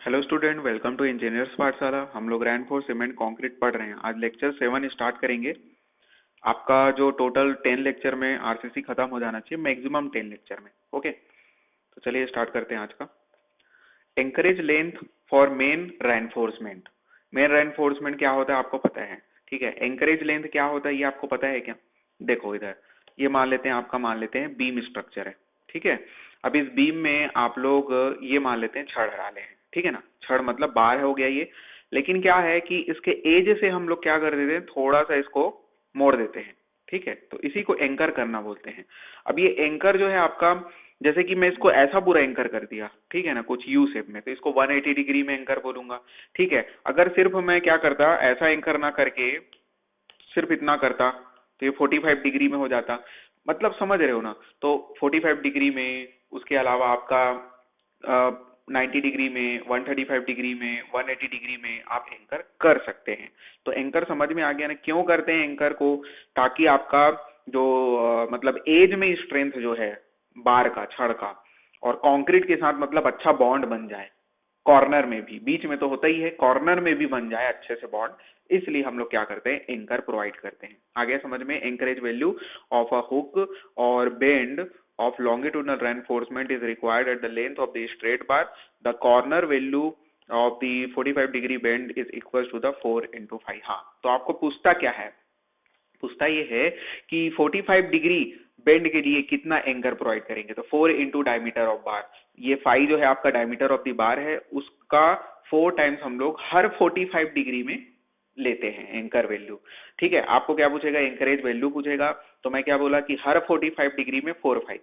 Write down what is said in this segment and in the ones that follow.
Hello student, welcome to engineers Pathshala. हम लोग रैनफोर्स cement concrete पढ़ रहे हैं। आज लेक्चर 7 स्टार्ट करेंगे। आपका जो टोटल 10 लेक्चर में आरसीसी खत्म हो जाना चाहिए, मैक्सिमम 10 लेक्चर में। ओके, तो चलिए स्टार्ट करते हैं आज का। Anchorage length for main reinforcement. Main reinforcement क्या होता है आपको पता है, ठीक है। एंकरेज लेंथ क्या होता है ये आपको पता है क्या? देखो इधर, ये मान लेते हैं, आपका मान लेते हैं बीम स्ट्रक्चर है, ठीक है। अब इस बीम में आप लोग ये मान लेते हैं छड़ डाले हैं, ठीक है ना। छड़ मतलब बार हो गया ये। लेकिन क्या है कि इसके एज से हम लोग क्या कर देते हैं, थोड़ा सा इसको मोड़ देते हैं, ठीक है। तो इसी को एंकर करना बोलते हैं। अब ये एंकर जो है आपका, जैसे कि मैं इसको ऐसा पूरा एंकर कर दिया, ठीक है ना, कुछ यू शेप में, तो इसको 180 डिग्री में एंकर बोलूंगा, ठीक है। अगर सिर्फ मैं क्या करता, ऐसा एंकर ना करके सिर्फ इतना करता, तो ये 45 डिग्री में हो जाता। मतलब समझ रहे हो ना। तो 45 डिग्री में, उसके अलावा आपका 90 डिग्री में, 135 डिग्री में, 180 डिग्री में आप एंकर कर सकते हैं। तो एंकर समझ में आ गया ना, क्यों करते हैं एंकर को? ताकि आपका जो मतलब एज में स्ट्रेंथ जो है बार का, छड़ का और कंक्रीट के साथ, मतलब अच्छा बॉन्ड बन जाए। कॉर्नर में भी, बीच में तो होता ही है, कॉर्नर में भी बन जाए अच्छे से बॉन्ड। इसलिए हम लोग क्या करते हैं, एंकर प्रोवाइड करते हैं। आगे समझ में। Anchorage value of a hook और bend of longitudinal reinforcement is required at the length of the straight bar. The corner value of the 45 degree bend is equals to the 4 into 5। हाँ, तो आपको पूछता क्या है? पूछता ये है कि 45 डिग्री बेंड के लिए कितना एंकर प्रोवाइड करेंगे। तो 4 इंटू डायमीटर ऑफ बार, ये 5 जो है आपका डायमीटर ऑफ द बार है, उसका 4 टाइम्स हम लोग हर 45 डिग्री में लेते हैं एंकर वैल्यू, ठीक है। आपको क्या पूछेगा, एंकरेज वैल्यू पूछेगा। तो मैं क्या बोला कि हर 45 डिग्री में 4/5।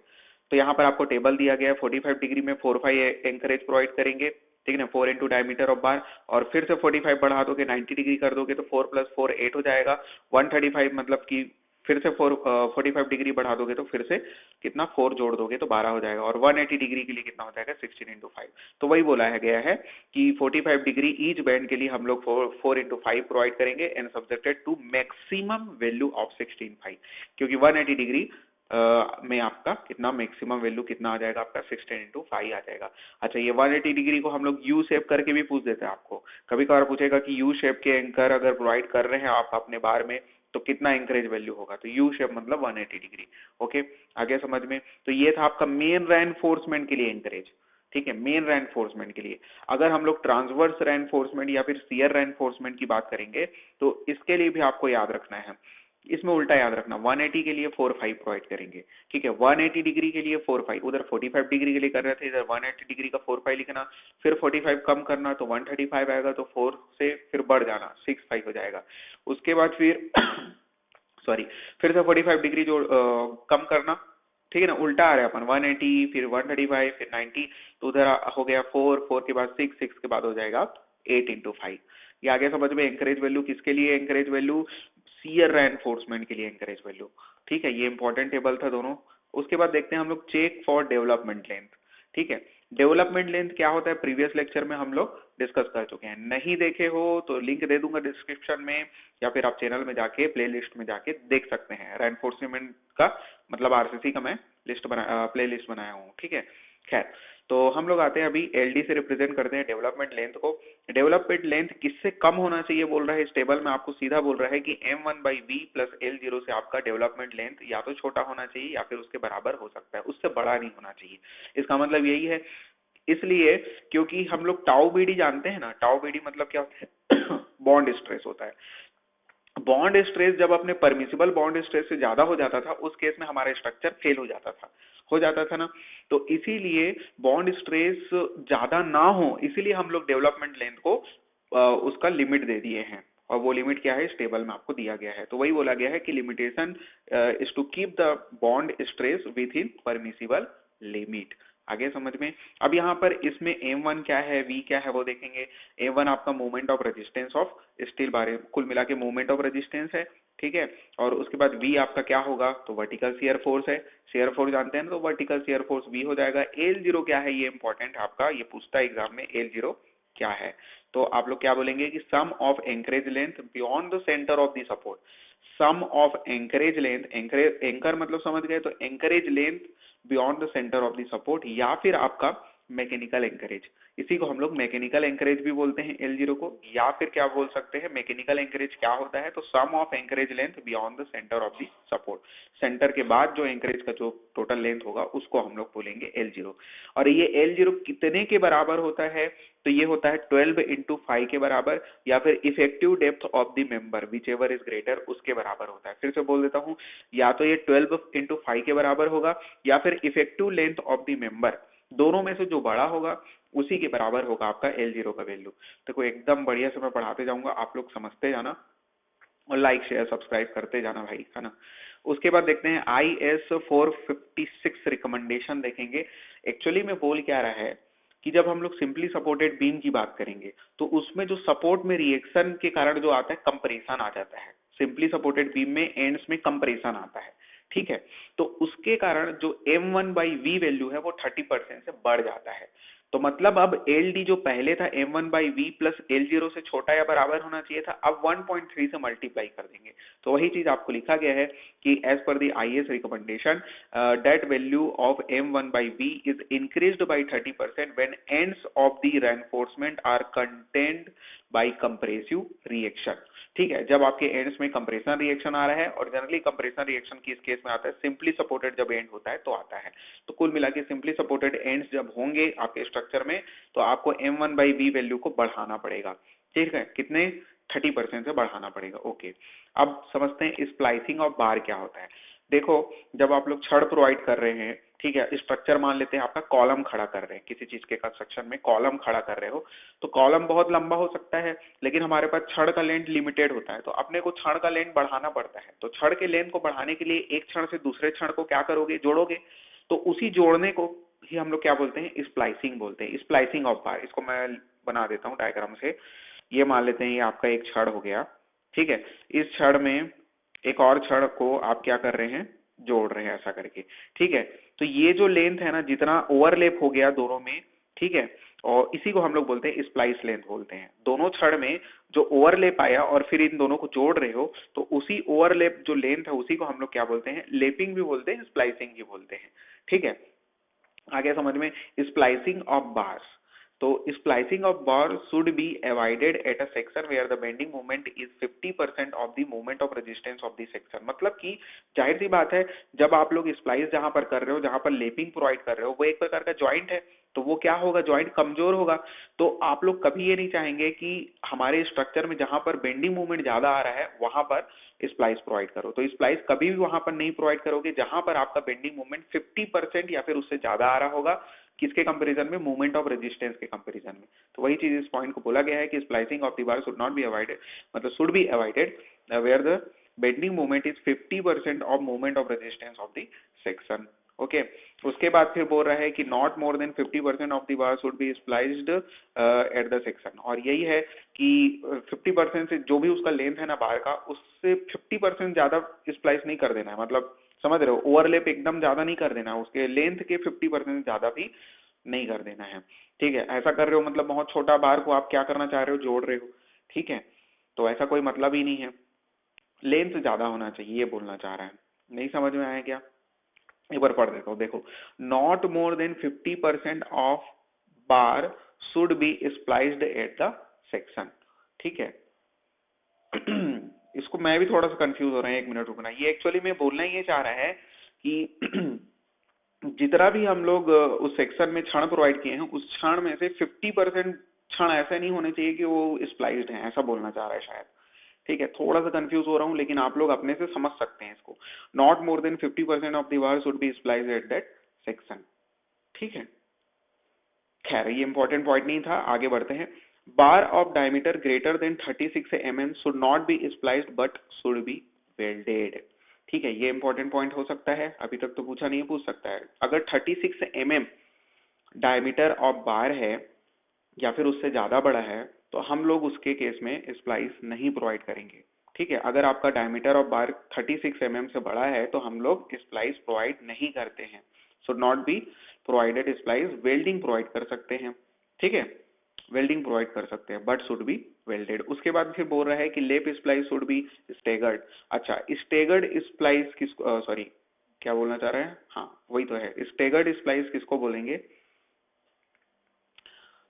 तो यहाँ पर आपको टेबल दिया गया है, 45 डिग्री में 4/5 एंकरेज प्रोवाइड करेंगे, ठीक है ना। 4 इंटू डायमीटर ऑफ बार, और फिर से 45 बढ़ा दोगे, 90 डिग्री कर दोगे, तो 4 + 4 8 हो जाएगा। 135 मतलब कि फिर से 45 डिग्री बढ़ा दोगे तो फिर से कितना, 4 जोड़ दोगे तो 12 हो जाएगा। और 180 डिग्री के लिए कितना हो जाएगा, 16 इंटू 5। तो वही बोला है गया है कि 45 डिग्री ईच बैंड के लिए हम लोग 4 इंटू 5 प्रोवाइड करेंगे and subjected to maximum value of 16/5। क्योंकि 180 डिग्री में आपका कितना मैक्सिमम वैल्यू कितना आ जाएगा, आपका 16 इंटू 5 आ जाएगा। अच्छा, ये 180 डिग्री को हम लोग यू शेप करके भी पूछ देते हैं आपको। कभी कभार पूछेगा कि यू शेप के एंकर अगर प्रोवाइड कर रहे हैं आप अपने बार में, तो कितना एंकरेज वैल्यू होगा। तो यू शेप मतलब 180 डिग्री। ओके, आगे समझ में। तो ये था आपका मेन रेनफोर्समेंट के लिए एंकरेज, ठीक है, मेन रेनफोर्समेंट के लिए। अगर हम लोग ट्रांसवर्स रेनफोर्समेंट या फिर शियर रेनफोर्समेंट की बात करेंगे, तो इसके लिए भी आपको याद रखना है। इसमें उल्टा याद रखना, 180 के लिए 4/5 प्रोवाइड करेंगे, ठीक है। 180 डिग्री के लिए 4/5, उधर 45 डिग्री के लिए कर रहे थे, इधर 180 डिग्री का 4/5 लिखना। फिर 45 कम करना तो 135 आएगा, तो 4 से फिर बढ़ जाना, 6/5 हो जाएगा। उसके बाद फिर सॉरी, फिर से 45 डिग्री जो कम करना, ठीक है ना। उल्टा आ रहा है अपन, 180 फिर 135 फिर 90, तो उधर हो गया 4 के बाद 6 के बाद हो जाएगा 8 इंटू 5। ये आगे समझ में। एंकरेज वैल्यू किसके लिए, एंकरेज वैल्यू शियर रेनफोर्समेंट के लिए एंकरेज वैल्यू, ठीक है। ये इंपॉर्टेंट टेबल था दोनों। उसके बाद देखते हैं हम लोग चेक फॉर डेवलपमेंट लेंथ, ठीक है। डेवलपमेंट लेंथ क्या होता है, प्रीवियस लेक्चर में हम लोग डिस्कस कर चुके हैं। नहीं देखे हो तो लिंक दे दूंगा डिस्क्रिप्शन में, या फिर आप चैनल में जाके प्लेलिस्ट में जाके देख सकते हैं। रेनफोर्समेंट का मतलब आरसीसी का मैं प्ले लिस्ट बनाया हूँ, ठीक है। खैर, तो हम लोग आते हैं अभी एलडी से रिप्रेजेंट करते हैं डेवलपमेंट लेंथ को। डेवलपमेंट लेंथ किससे कम होना चाहिए बोल रहा है इस टेबल में, आपको सीधा बोल रहा है कि m1/v + L0 से आपका डेवलपमेंट लेंथ या तो छोटा होना चाहिए या फिर उसके बराबर हो सकता है, उससे बड़ा नहीं होना चाहिए। इसका मतलब यही है, इसलिए क्योंकि हम लोग टाउ बीडी जानते हैं ना। टाउ बीडी मतलब क्या होता है बॉन्ड स्ट्रेस होता है। बॉन्ड स्ट्रेस जब अपने परमिसिबल बॉन्ड स्ट्रेस से ज्यादा हो जाता था, उस केस में हमारा स्ट्रक्चर फेल हो जाता था ना। तो इसीलिए बॉन्ड स्ट्रेस ज्यादा ना हो, इसीलिए हम लोग डेवलपमेंट लेंथ को उसका लिमिट दे दिए हैं। और वो लिमिट क्या है, इस टेबल में आपको दिया गया है। तो वही बोला गया है कि limitation is to keep the bond stress within permissible limit. आगे समझ में। अब यहाँ पर इसमें M1 क्या है, V क्या है वो देखेंगे। M1 आपका moment of resistance of steel bar, कुल मिला के मोमेंट ऑफ रेजिस्टेंस है, ठीक है। और उसके बाद V आपका क्या होगा, तो वर्टिकल शियर फोर्स है। शियर फोर्स जानते हैं ना, तो वर्टिकल शियर फोर्स V हो जाएगा। L0 क्या है, ये इंपॉर्टेंट है आपका, ये पूछता है एग्जाम में, L0 क्या है। तो आप लोग क्या बोलेंगे कि sum of anchorage length beyond the centre of the support. Sum of anchorage length, anchor मतलब समझ गए, तो anchorage length beyond the centre of the support, या फिर आपका मैकेनिकल एंकरेज, इसी को हम लोग मैकेनिकल एंकरेज भी बोलते हैं L0 को, या फिर क्या बोल सकते हैं, मैकेनिकल एंकरेज क्या होता है, तो sum of anchorage length beyond the centre of the support, centre के बाद जो एंकरेज का जो टोटल लेंथ होगा उसको हम लोग बोलेंगे L0। और ये L0 कितने के बराबर होता है, तो ये होता है 12 इंटू 5 के बराबर, या फिर effective depth of the member which ever is greater, उसके बराबर होता है। फिर से बोल देता हूं, या तो ये 12 इंटू 5 के बराबर होगा, या फिर effective length of the member, दोनों में से जो बड़ा होगा उसी के बराबर होगा आपका L0 का वैल्यू। देखो एकदम बढ़िया से मैं पढ़ाते जाऊंगा, आप लोग समझते जाना और लाइक शेयर सब्सक्राइब करते जाना भाई, है ना। उसके बाद देखते हैं IS 456 रिकमेंडेशन देखेंगे। एक्चुअली में बोल क्या रहा है कि जब हम लोग सिंपली सपोर्टेड बीम की बात करेंगे तो उसमें जो सपोर्ट में रिएक्शन के कारण जो आता है कंप्रेशन आ जाता है। सिंपली सपोर्टेड बीम में एंड्स में कंप्रेशन आता है, ठीक है। तो उसके कारण जो M1/V वैल्यू है वो 30% से बढ़ जाता है। तो मतलब अब LD जो पहले था M1/V प्लस L0 से छोटा या बराबर होना चाहिए था, अब 1.3 से मल्टीप्लाई कर देंगे। तो वही चीज आपको लिखा गया है कि as per the IS recommendation that value of M1/V is increased by 30% when ends of the reinforcement are contained by compressive reaction। ठीक है, जब आपके एंड्स में कंप्रेशन रिएक्शन आ रहा है, और जनरली कंप्रेशन रिएक्शन किस केस में आता है, सिंपली सपोर्टेड जब एंड होता है तो आता है। तो कुल मिला के सिंपली सपोर्टेड एंड्स जब होंगे आपके स्ट्रक्चर में तो आपको M1/V वैल्यू को बढ़ाना पड़ेगा, ठीक है। कितने, 30% से बढ़ाना पड़ेगा। ओके, अब समझते हैं स्प्लाइसिंग ऑफ बार क्या होता है। देखो, जब आप लोग छड़ प्रोवाइड कर रहे हैं, ठीक है, स्ट्रक्चर मान लेते हैं आपका कॉलम खड़ा कर रहे हैं, किसी चीज के कंस्ट्रक्शन में कॉलम खड़ा कर रहे हो, तो कॉलम बहुत लंबा हो सकता है, लेकिन हमारे पास छड़ का लेंथ लिमिटेड होता है, तो अपने को छड़ का लेंथ बढ़ाना पड़ता है। तो छड़ के लेंथ को बढ़ाने के लिए एक छड़ से दूसरे छड़ को क्या करोगे, जोड़ोगे। तो उसी जोड़ने को ही हम लोग क्या बोलते हैं, स्प्लाइसिंग बोलते हैं, स्प्लाइसिंग ऑफ बार। इसको मैं बना देता हूँ डायग्राम से। ये मान लेते हैं ये आपका एक छड़ हो गया, ठीक है। इस छड़ में एक और छड़ को आप क्या कर रहे हैं, जोड़ रहे हैं ऐसा करके, ठीक है। तो ये जो लेंथ है ना, जितना ओवरलैप हो गया दोनों में, ठीक है, और इसी को हम लोग बोलते हैं स्प्लाइस लेंथ बोलते हैं। दोनों छड़ में जो ओवरलैप आया और फिर इन दोनों को जोड़ रहे हो, तो उसी ओवरलैप जो लेंथ है उसी को हम लोग क्या बोलते हैं, लेपिंग भी बोलते हैं, स्प्लाइसिंग भी बोलते हैं, ठीक है। आगे समझ में, स्प्लाइसिंग ऑफ बार्स। तो splicing of bar should be avoided at a section where the bending moment is 50% of the moment of resistance of the section. मतलब कि जाहिर सी बात है, जब आप लोग स्प्लाइस जहां पर कर रहे हो, जहां पर लेपिंग प्रोवाइड कर रहे हो, वो एक प्रकार का ज्वाइंट है, तो वो क्या होगा, ज्वाइंट कमजोर होगा। तो आप लोग कभी ये नहीं चाहेंगे कि हमारे स्ट्रक्चर में जहां पर बेंडिंग मूवमेंट ज्यादा आ रहा है वहां पर स्प्लाइस प्रोवाइड करो। तो स्प्लाइस कभी भी वहां पर नहीं प्रोवाइड करोगे जहां पर आपका बेंडिंग मूवमेंट 50% या फिर उससे ज्यादा आ रहा होगा। किसके कंपैरिजन में, मूवमेंट ऑफ रेजिस्टेंस के कंपैरिजन में। तो वही चीज इस पॉइंट को बोला गया है कि splicing of the bar should not be avoided, मतलब should be avoided where the bending movement is 50% of movement of resistance of the section. Okay, उसके बाद फिर बोल रहा है कि not more than 50% of the bar should be spliced at the section. और यही है कि 50% से जो भी उसका लेंथ है ना बार का, उससे 50% ज्यादा स्प्लाइस नहीं कर देना है। मतलब समझ रहे हो, ओवरलैप एकदम ज्यादा नहीं कर देना है, उसके लेंथ के 50% ज्यादा भी नहीं कर देना है, ठीक है। ऐसा कर रहे हो मतलब बहुत छोटा बार को आप क्या करना चाह रहे हो, जोड़ रहे हो, ठीक है। तो ऐसा कोई मतलब ही नहीं है, लेंथ ज्यादा होना चाहिए, ये बोलना चाह रहा है। नहीं समझ में आया क्या, एक बार पढ़ देता हूँ। देखो, not more than 50% of bar should be spliced at the section, ठीक है। इसको मैं भी थोड़ा सा कंफ्यूज हो रहा है, एक मिनट रुकना। ये एक्चुअली में बोलना ये चाह रहा है कि जितना भी हम लोग उस सेक्शन में क्षण प्रोवाइड किए हैं, उस क्षण में से 50% क्षण ऐसे नहीं होने चाहिए कि वो स्प्लाइस्ड हैं, ऐसा बोलना चाह रहा है शायद, ठीक है। थोड़ा सा कंफ्यूज हो रहा हूँ, लेकिन आप लोग अपने से समझ सकते हैं इसको। Not more than 50% of the bar should be spliced at that section, ठीक है। खैर ये इंपॉर्टेंट पॉइंट नहीं था, आगे बढ़ते हैं। Bar of diameter greater than 36 mm should not be spliced but should be welded, ठीक है। ये इंपॉर्टेंट पॉइंट हो सकता है, अभी तक तो पूछा नहीं है, पूछ सकता है। अगर 36 mm डायमीटर ऑफ बार है या फिर उससे ज्यादा बड़ा है, तो हम लोग उसके केस में स्प्लाइस नहीं प्रोवाइड करेंगे, ठीक है। अगर आपका डायमीटर ऑफ बार 36 mm से बड़ा है तो हम लोग स्प्लाइस प्रोवाइड नहीं करते हैं, should not be provided splice. Welding provide कर सकते हैं, ठीक है, वेल्डिंग प्रोवाइड कर सकते हैं बट शुड बी वेल्डेड। उसके बाद फिर बोल रहा है कि लेप स्प्लाइस शुड बी स्टेगर्ड। अच्छा, स्टेगर्ड स्प्लाइस किसको, सॉरी क्या बोलना चाह रहे हैं, हाँ वही तो है, स्टेगर्ड स्प्लाइस किसको बोलेंगे।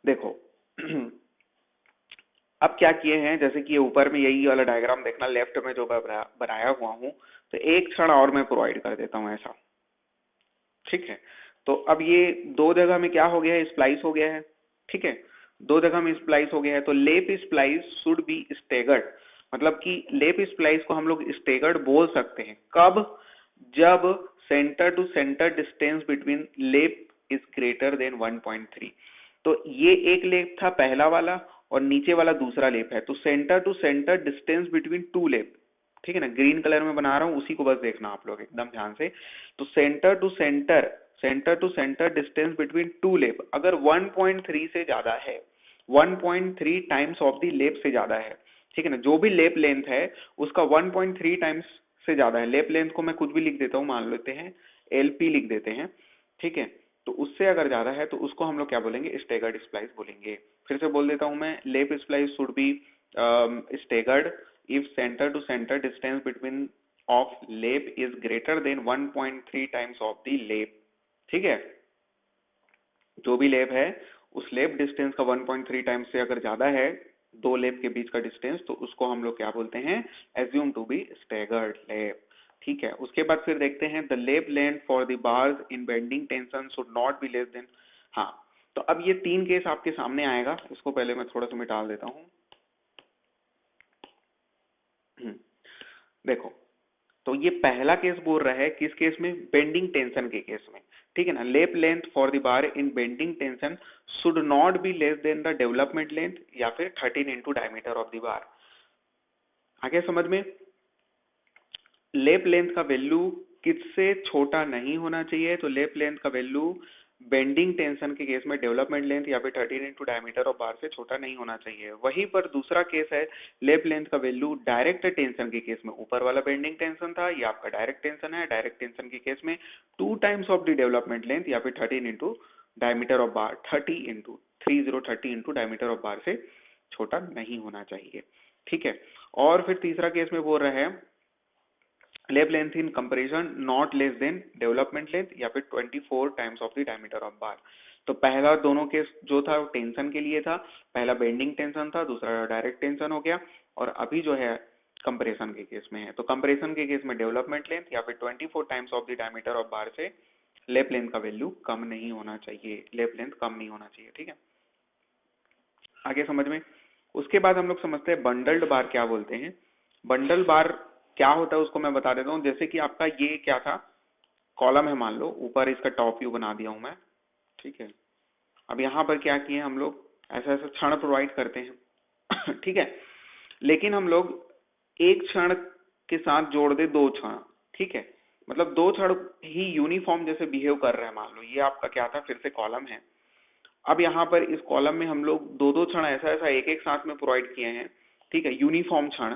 देखो अब क्या किए हैं, जैसे कि ये ऊपर में यही वाला डायग्राम देखना, लेफ्ट में जो मैं बनाया हुआ हूँ, तो एक क्षण और मैं प्रोवाइड कर देता हूँ ऐसा। ठीक है, तो अब ये दो जगह में क्या हो गया है, स्प्लाइस हो गया है। ठीक है, दो जगह में स्प्लाइस हो गया है, तो लेप स्प्लाइस शुड बी स्टेगर्ड, मतलब कि लेप स्प्लाइस को हम लोग स्टेगर्ड बोल सकते हैं कब, जब centre to centre distance between lap is greater than 1.3। तो ये एक लेप था पहला वाला, और नीचे वाला दूसरा लेप है, तो centre to centre distance between two lap, ठीक है ना, ग्रीन कलर में बना रहा हूँ, उसी को बस देखना आप लोग एकदम ध्यान से। तो centre to centre distance between two lap अगर 1.3 से ज्यादा है, 1.3 टाइम्स ऑफ द लेप से ज्यादा है, ठीक है ना, जो भी लेप लेंथ है उसका 1.3 टाइम्स से ज्यादा है। लेप लेंथ को मैं कुछ भी लिख देता हूँ, मान लेते हैं एलपी लिख देते हैं। ठीक है, तो उससे अगर ज्यादा है तो उसको हम लोग क्या बोलेंगे, स्टेगर्ड स्प्लाइस बोलेंगे। फिर से बोल देता हूं मैं, लेप splice should be staggered if center to center distance between of lap is greater than 1.3 times of the lap। ठीक है, जो भी लेप है उस लेप डिस्टेंस का 1.3 टाइम्स से अगर ज्यादा है दो लेप के बीच का डिस्टेंस, तो उसको हम लोग क्या बोलते हैं, एज्यूम टू बी स्टेगर्ड लेप। ठीक है, उसके बाद फिर देखते हैं द लेप length for the bars in bending tension should not B less then. हाँ, तो अब ये तीन केस आपके सामने आएगा, इसको पहले मैं थोड़ा सा मिटा देता हूँ। देखो, तो ये पहला केस बोल रहा है, किस केस में, बेंडिंग टेंशन के केस में। ठीक है ना, लेप length for the bar in bending tension should not B less then the development length, या फिर 13 इंटू डायमीटर ऑफ द बार। आगे समझ में, लेप लेंथ का वैल्यू किससे छोटा नहीं होना चाहिए, तो लेप लेंथ का वैल्यू बेंडिंग टेंशन के केस में डेवलपमेंट लेंथ या फिर 13 इंटू डायमीटर ऑफ बार से छोटा नहीं होना चाहिए। वहीं पर दूसरा केस है, लेप लेंथ का वैल्यू डायरेक्ट टेंशन के केस में, ऊपर वाला बेंडिंग टेंशन था, ये आपका डायरेक्ट टेंशन है, डायरेक्ट टेंशन के केस में 2 times of the development length या फिर 13 into diameter of bar, 30 into diameter of बार से छोटा नहीं होना चाहिए। ठीक है, और फिर तीसरा केस में बोल रहा है, लेप length in comparison not less than development length या फिर 24 times of the diameter of बार। तो पहला दोनों केस जो था वो टेंशन के लिए था, पहला बेंडिंग टेंशन था, दूसरा डायरेक्ट टेंशन हो गया, और अभी जो है कंपैरिजन के केस में है, तो कंपैरिजन के केस में डेवलपमेंट लेंथ या फिर 24 times of the diameter of बार से लेप लेंथ का वैल्यू कम नहीं होना चाहिए, लेप लेंथ कम नहीं होना चाहिए। ठीक है, आगे समझ में। उसके बाद हम लोग समझते हैं बंडल्ड बार क्या बोलते हैं। बंडल बार क्या होता है उसको मैं बता देता हूँ। जैसे कि आपका ये क्या था, कॉलम है मान लो, ऊपर इसका टॉप व्यू बना दिया हूं मैं। ठीक है, अब यहाँ पर क्या किए हम लोग, ऐसा ऐसा क्षण प्रोवाइड करते हैं ठीक है, लेकिन हम लोग एक क्षण के साथ जोड़ दे दो क्षण। ठीक है, मतलब दो क्षण ही यूनिफॉर्म जैसे बिहेव कर रहे हैं। मान लो ये आपका क्या था, फिर से कॉलम है। अब यहाँ पर इस कॉलम में हम लोग दो दो क्षण ऐसा ऐसा एक एक साथ में प्रोवाइड किए हैं। ठीक है, यूनिफॉर्म क्षण,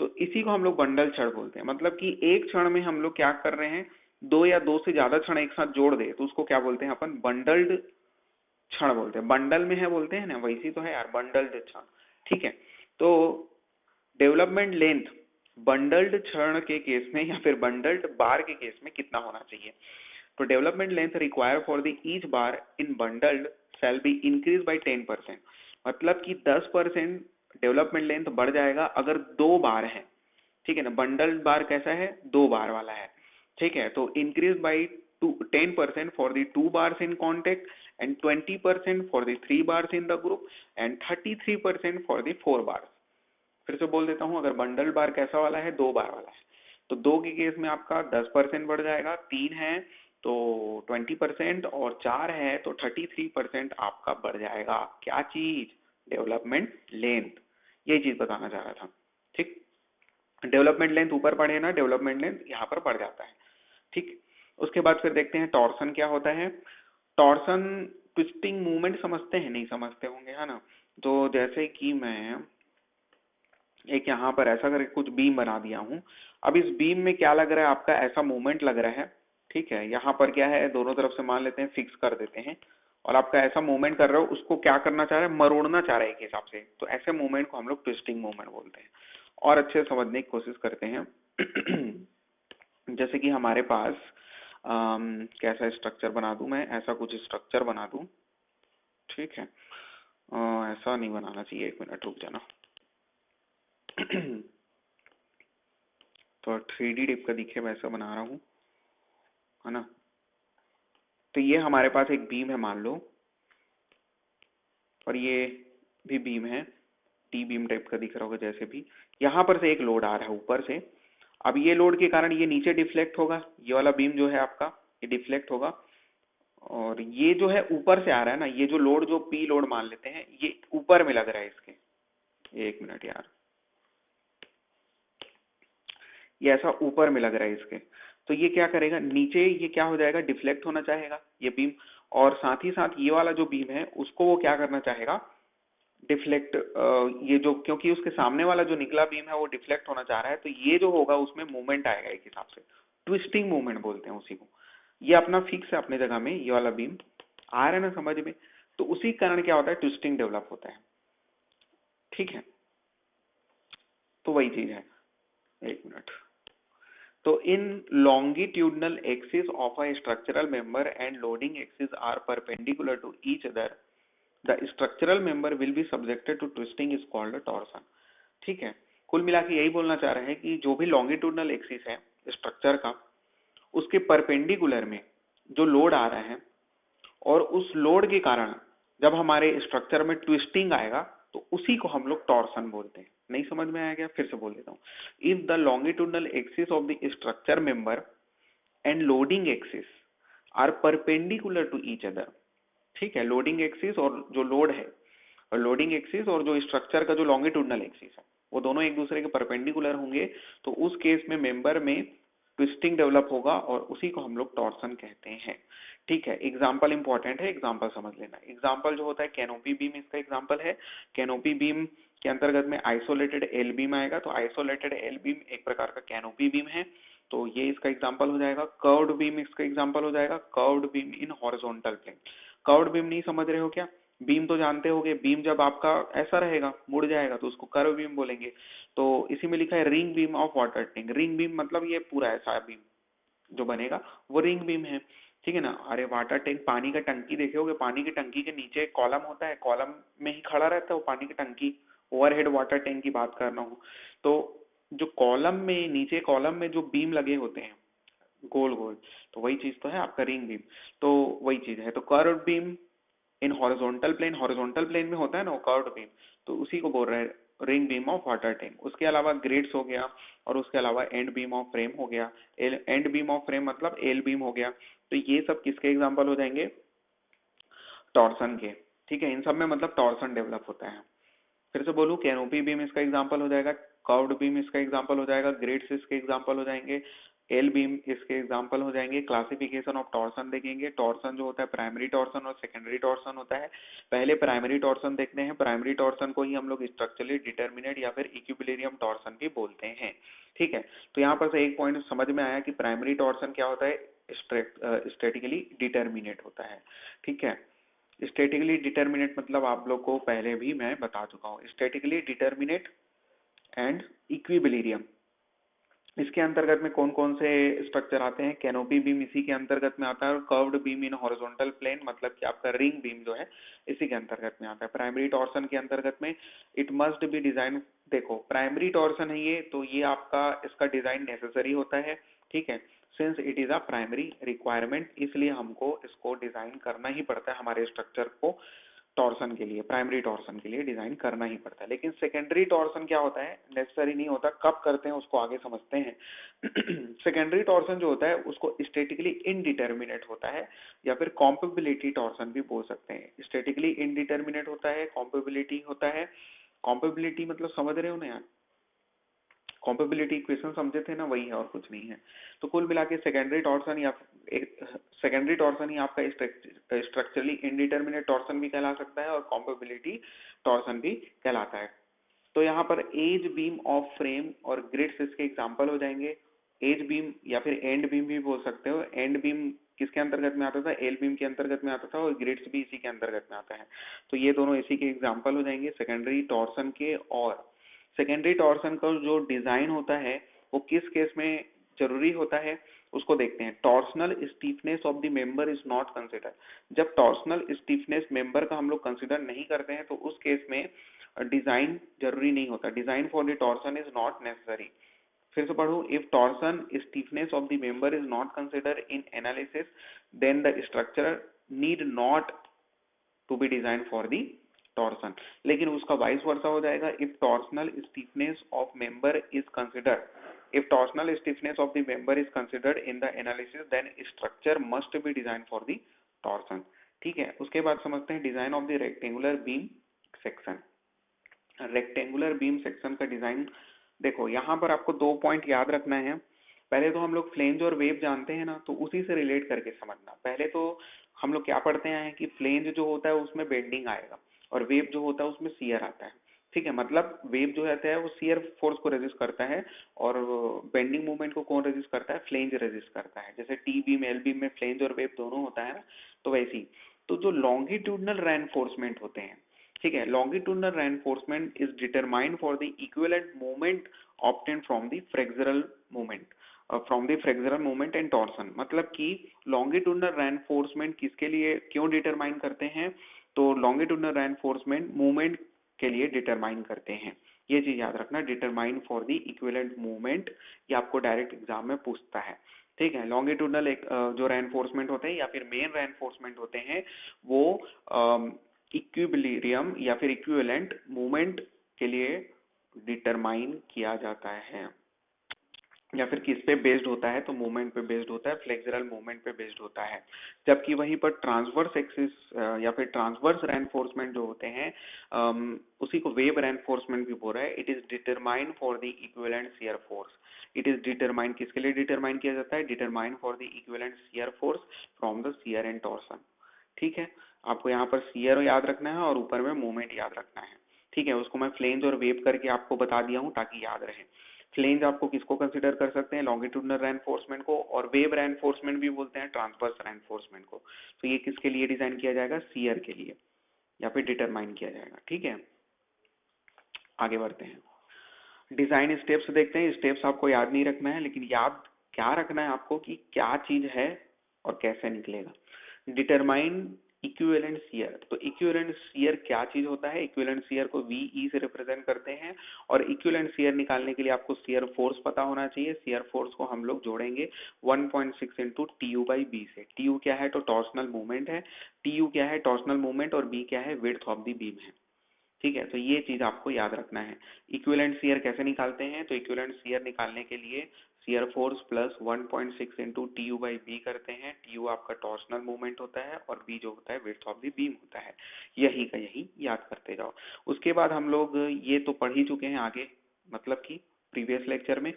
तो इसी को हम लोग बंडल क्षण बोलते हैं। मतलब कि एक क्षण में हम लोग क्या कर रहे हैं, दो या दो से ज्यादा क्षण एक साथ जोड़ दे, तो उसको क्या बोलते हैं अपन, बंडल्ड क्षण बोलते हैं। बंडल में है बोलते हैं ना, वैसी तो है यार, बंडल्ड क्षण। ठीक है, तो डेवलपमेंट लेंथ बंडल्ड क्षण के केस में या फिर बंडल्ड बार के केस में कितना होना चाहिए, तो development length require for the each bar in bundled shall be increase by 10%। मतलब कि 10% डेवलपमेंट लेंथ बढ़ जाएगा अगर दो बार है। ठीक है ना, बंडल्ड बार कैसा है, दो बार वाला है। ठीक है, तो increase by 10% for the two bars in contact and 20% for the three bars in the group and 33% for the four bars. फिर से बोल देता हूं, अगर बंडल बार कैसा वाला है, दो बार वाला है, तो दो के केस में आपका 10% बढ़ जाएगा, तीन है तो 20%, और चार है तो 33% आपका बढ़ जाएगा। क्या चीज, डेवलपमेंट लेंथ। ये चीज बताना चाह रहा था। ठीक, डेवलपमेंट लेंथ ऊपर बढ़े ना, डेवलपमेंट लेंथ यहाँ पर बढ़ जाता है। ठीक, उसके बाद फिर देखते हैं टॉर्सन क्या होता है। टॉर्सन ट्विस्टिंग मूवमेंट समझते हैं, नहीं समझते होंगे, है ना। तो जैसे कि मैं एक यहाँ पर ऐसा करके कुछ बीम बना दिया हूँ। अब इस बीम में क्या लग रहा है, आपका ऐसा मूवमेंट लग रहा है। ठीक है, यहाँ पर क्या है, दोनों तरफ से मान लेते हैं फिक्स कर देते हैं, और आपका ऐसा मूवमेंट कर रहे हो, उसको क्या करना चाह रहा है, मरोड़ना चाह रहा है एक हिसाब से, तो ऐसे मूवमेंट को हम लोग ट्विस्टिंग मूवमेंट बोलते हैं। और अच्छे से समझने की कोशिश करते हैं जैसे कि हमारे पास कैसा स्ट्रक्चर बना दूं मैं, ऐसा कुछ स्ट्रक्चर बना दूं। ठीक है, ऐसा नहीं बनाना चाहिए, 1 मिनट रुक जाना। तो 3D टाइप का दिखे वैसा बना रहा हूँ, है ना। तो ये हमारे पास एक बीम है मान लो, और ये भी बीम है, टी बीम टाइप का दिख रहा होगा जैसे भी। यहाँ पर से एक लोड आ रहा है ऊपर से। अब ये लोड के कारण ये नीचे डिफ्लेक्ट होगा, ये वाला बीम जो है आपका ये डिफ्लेक्ट होगा, और ये जो है ऊपर से आ रहा है ना, ये जो लोड जो पी लोड मान लेते हैं, ये ऊपर में लग रहा है इसके। 1 मिनट यार, ये ऐसा ऊपर में लग रहा है इसके। तो ये क्या करेगा, नीचे ये क्या हो जाएगा, डिफ्लेक्ट होना चाहेगा ये बीम, और साथ ही साथ ये वाला जो बीम है उसको वो क्या करना चाहेगा, डिफ्लेक्ट। ये जो, क्योंकि उसके सामने वाला जो निकला बीम है वो डिफ्लेक्ट होना चाह रहा है, तो ये जो होगा उसमें मूवमेंट आएगा एक हिसाब से, ट्विस्टिंग मूवमेंट बोलते हैं उसी को। ये अपना फिक्स है अपने जगह में, ये वाला बीम आ रहा है ना समझ में। तो उसी कारण क्या होता है, ट्विस्टिंग डेवलप होता है, ठीक है। तो वही चीज है। 1 मिनट। तो in longitudinal axis of a structural member and loading axis are perpendicular to each other, the structural member will be subjected to twisting is called a torsion। ठीक है, कुल मिला के यही बोलना चाह रहे हैं कि जो भी लॉन्गिट्यूडनल एक्सिस है स्ट्रक्चर का, उसके परपेंडिकुलर में जो लोड आ रहा है, और उस लोड के कारण जब हमारे स्ट्रक्चर में ट्विस्टिंग आएगा, तो उसी को हम लोग टॉर्सन बोलते हैं। नहीं समझ में आया क्या, फिर से बोल देता हूँ। If the longitudinal axis of the structure member and loading axis are perpendicular to each other, ठीक है, लोडिंग एक्सिस और जो लोड है, और लोडिंग एक्सिस और जो स्ट्रक्चर का जो लॉन्गिट्यूडनल एक्सिस है, वो दोनों एक दूसरे के परपेंडिकुलर होंगे, तो उस केस में मेंबर में ट्विस्टिंग डेवलप होगा, और उसी को हम लोग टॉर्सन कहते हैं। ठीक है, एग्जाम्पल इंपॉर्टेंट है, एग्जाम्पल समझ लेना। एग्जाम्पल जो होता है कैनोपी बीम, इसका एग्जाम्पल है। कैनोपी बीम के अंतर्गत में आइसोलेटेड एल बीम आएगा, तो आइसोलेटेड एल बीम एक प्रकार का कैनोपी बीम है, तो ये इसका एग्जाम्पल हो जाएगा। कर्व्ड बीम इसका एग्जाम्पल हो जाएगा, curved beam in horizontal plane. Curved beam नहीं समझ रहे हो क्या, बीम तो जानते होगे, बीम जब आपका ऐसा रहेगा मुड़ जाएगा तो उसको कर्व बीम बोलेंगे। तो इसी में लिखा है ring beam of water tank. Ring beam मतलब ये पूरा ऐसा बीम जो बनेगा वो रिंग बीम है, ठीक है ना। अरे वाटर टैंक, पानी का टंकी देखे होगे, पानी की टंकी के नीचे एक कॉलम होता है, कॉलम में ही खड़ा रहता है वो पानी की टंकी। ओवरहेड वाटर टैंक की बात कर रहा हूँ। तो जो कॉलम में, नीचे कॉलम में जो बीम लगे होते हैं गोल गोल, तो वही चीज तो है आपका रिंग बीम। तो वही चीज है। तो curve beam in horizontal plane, horizontal plane में होता है ना कर्व्ड बीम, तो उसी को बोल रहे हैं ring beam of water tank. उसके अलावा ग्रेड्स हो गया, और उसके अलावा एंड बीम ऑफ फ्रेम हो गया। एंड बीम ऑफ फ्रेम मतलब एल बीम हो गया। तो ये सब किसके एग्जांपल हो जाएंगे, टॉर्सन के। ठीक है, इन सब में मतलब टॉर्सन डेवलप होता है। फिर से बोलूं, कैनोपी बीम इसका एग्जांपल हो जाएगा, कर्व्ड बीम इसका एग्जांपल हो जाएगा, ग्रेड्स इसके एग्जांपल हो जाएंगे, एल बीम इसके एग्जांपल हो जाएंगे। क्लासिफिकेशन ऑफ टॉर्सन देखेंगे। टॉर्सन जो होता है प्राइमरी टॉर्सन और सेकेंडरी टॉर्सन होता है। पहले प्राइमरी टॉर्सन देखते हैं। प्राइमरी टॉर्सन को ही हम लोग स्ट्रक्चरली डिटर्मिनेट या फिर इक्विलिब्रियम टॉर्सन भी बोलते हैं। ठीक है, तो यहाँ पर से एक पॉइंट समझ में आया कि प्राइमरी टॉर्सन क्या होता है, स्टैटिकली डिटर्मिनेट होता है। ठीक है, स्टैटिकली डिटर्मिनेट मतलब आप लोग को पहले भी मैं बता चुका हूँ, स्टैटिकली डिटर्मिनेट एंड इक्विलिब्रियम। इसके अंतर्गत में कौन कौन से स्ट्रक्चर आते हैं, कैनोपी बीम इसी के अंतर्गत में आता है, और curved beam in horizontal plane मतलब कि आपका रिंग बीम जो है इसी के अंतर्गत में आता है। प्राइमरी टॉर्सन के अंतर्गत में इट मस्ट बी डिजाइन, देखो प्राइमरी टॉर्सन है ये, तो ये आपका इसका डिजाइन नेसेसरी होता है। ठीक है, since it is a primary requirement, इसलिए हमको इसको डिजाइन करना ही पड़ता है, हमारे स्ट्रक्चर को टॉर्सन के लिए, प्राइमरी टॉर्सन के लिए डिजाइन करना ही पड़ता है। लेकिन सेकेंडरी टॉर्सन क्या होता है, नेसेसरी नहीं होता, कब करते हैं उसको आगे समझते हैं। सेकेंडरी टॉर्सन जो होता है उसको स्टैटिकली इनडिटर्मिनेट होता है, या फिर कॉम्पेबिलिटी टॉर्सन भी बोल सकते हैं। स्टैटिकली इनडिटर्मिनेट होता है, कॉम्पेबिलिटी होता है। कॉम्पेबिलिटी मतलब समझ रहे हो ना यार, कॉम्पेबिलिटी इक्वेशन समझे थे ना, वही है और कुछ नहीं है। तो कुल मिला के सेकेंडरी टॉर्सन या सेकेंडरी टॉर्सन ही आपका स्ट्रक्चरली इनडिटर्मिनेट टॉर्सन भी कहला सकता है, और कॉम्पेबिलिटी टॉर्सन भी कहलाता है। तो यहाँ पर एज बीम ऑफ फ्रेम और ग्रिड्स इसके एग्जांपल हो जाएंगे। एज बीम या फिर एंड बीम भी बोल सकते हो। एंड बीम किसके अंतर्गत में आता था, एल बीम के अंतर्गत में आता था, और ग्रिड्स भी इसी के अंतर्गत में आता है। तो ये दोनों इसी के एग्जांपल हो जाएंगे सेकेंडरी टॉर्सन के। और सेकेंडरी टॉर्सन का जो डिजाइन होता है वो किस केस में जरूरी होता है, उसको देखते हैं। Torsional stiffness of the member is not consider. जब टॉर्सनल स्टीफनेस मेंबर का हम लोग कंसिडर नहीं करते हैं तो उस केस में डिजाइन जरूरी नहीं होता। Design for the torsion is not necessary. फिर से पढ़ो, if torsion stiffness of the member is not consider in analysis then the structure need not to be design for the torsion. लेकिन उसका vice versa हो जाएगा, if torsional stiffness of member is considered, if torsional stiffness of the member is considered in the analysis then structure must be design for the torsion. ठीक है, उसके बाद समझते हैं design of the rectangular beam section. Rectangular beam section का design देखो, यहाँ पर आपको 2 पॉइंट याद रखना है। पहले तो हम लोग फ्लेंज और वेव जानते हैं ना, तो उसी से रिलेट करके समझना। पहले तो हम लोग क्या पढ़ते हैं कि फ्लेंज जो होता है उसमें बेंडिंग आएगा और वेव जो होता है उसमें शियर आता है। ठीक है, मतलब वेव जो रहता है वो शियर फोर्स को रेजिस्ट करता है और बेंडिंग मूवमेंट को कौन रेजिस्ट करता है? फ्लेंज रेजिस्ट करता है। जैसे टी बीम एल बीम में फ्लेंज और वेव दोनों होता है ना, तो वैसे ही। तो जो लॉन्गिट्यूडनल रेनफोर्समेंट होते हैं, ठीक है, longitudinal reinforcement is determined for the equivalent movement obtained from the flexural movement, from the flexural movement and torsion. मतलब कि लॉन्गिट्यूडनल रेनफोर्समेंट किसके लिए क्यों डिटरमाइन करते हैं? तो लॉन्गिट्यूडनल रेनफोर्समेंट मूवमेंट के लिए डिटरमाइन करते हैं। ये चीज याद रखना, determine for the equivalent movement, ये आपको डायरेक्ट एग्जाम में पूछता है। ठीक है, लॉन्गिट्यूडनल एक जो रेनफोर्समेंट होते हैं या फिर मेन रेनफोर्समेंट होते हैं वो इक्विलिब्रियम या फिर इक्विवेलेंट मूवमेंट के लिए डिटरमाइन किया जाता है। या फिर किस पे बेस्ड होता है? तो मूवमेंट पे बेस्ड होता है, फ्लेक्सुरल मूवमेंट पे बेस्ड होता है। जबकि वहीं पर ट्रांसवर्स एक्सिस या फिर ट्रांसवर्स रेनफोर्समेंट जो होते हैं उसी को वेव रेनफोर्समेंट भी बोल रहा है। It is determined for the equivalent shear force. It is determined किसके लिए डिटरमाइन किया जाता है? Determined for the equivalent shear force from the shear and torsion. ठीक है, आपको यहाँ पर शियर याद रखना है और ऊपर में मूवमेंट याद रखना है। ठीक है, उसको मैं फ्लेंज और वेव करके आपको बता दिया हूँ ताकि याद रहे। फ्लेंज आपको किसको कंसिडर कर सकते हैं? लॉन्गिट्यूडनल रेनफोर्समेंट को, और वेव रेनफोर्समेंट भी बोलते हैं ट्रांसवर्स रेनफोर्समेंट को। तो ये किसके लिए डिजाइन किया जाएगा? शियर के लिए, या फिर डिटरमाइन किया जाएगा। ठीक है, आगे बढ़ते हैं। डिजाइन स्टेप्स देखते हैं। स्टेप्स आपको याद नहीं रखना है, लेकिन याद क्या रखना है आपको कि क्या चीज है और कैसे निकलेगा। Determine equivalent shear. तो इक्विवेलेंट शियर क्या चीज होता है? इक्विवेलेंट शियर को वी से रिप्रेजेंट करते हैं और इक्विवेलेंट शियर निकालने के लिए आपको शियर फोर्स पता होना चाहिए। शियर फोर्स को हम लोग जोड़ेंगे 1.6 इंटू TU/B से। TU क्या है? तो टॉर्सनल मूवमेंट है। TU क्या है? Torsional movement. और B क्या है? विड्थ ऑफ द बीम है। ठीक है, तो ये चीज आपको याद रखना है। इक्विवेलेंट शियर कैसे निकालते हैं? तो इक्विवेलेंट शियर निकालने के लिए shear force plus 1.6 into TU/B करते हैं। TU आपका टॉर्सनल मूवमेंट होता है और B जो होता है विड्थ ऑफ द बीम होता है। यही का यही याद करते जाओ। उसके बाद हम लोग ये तो पढ़ ही चुके हैं आगे, मतलब कि प्रीवियस लेक्चर में।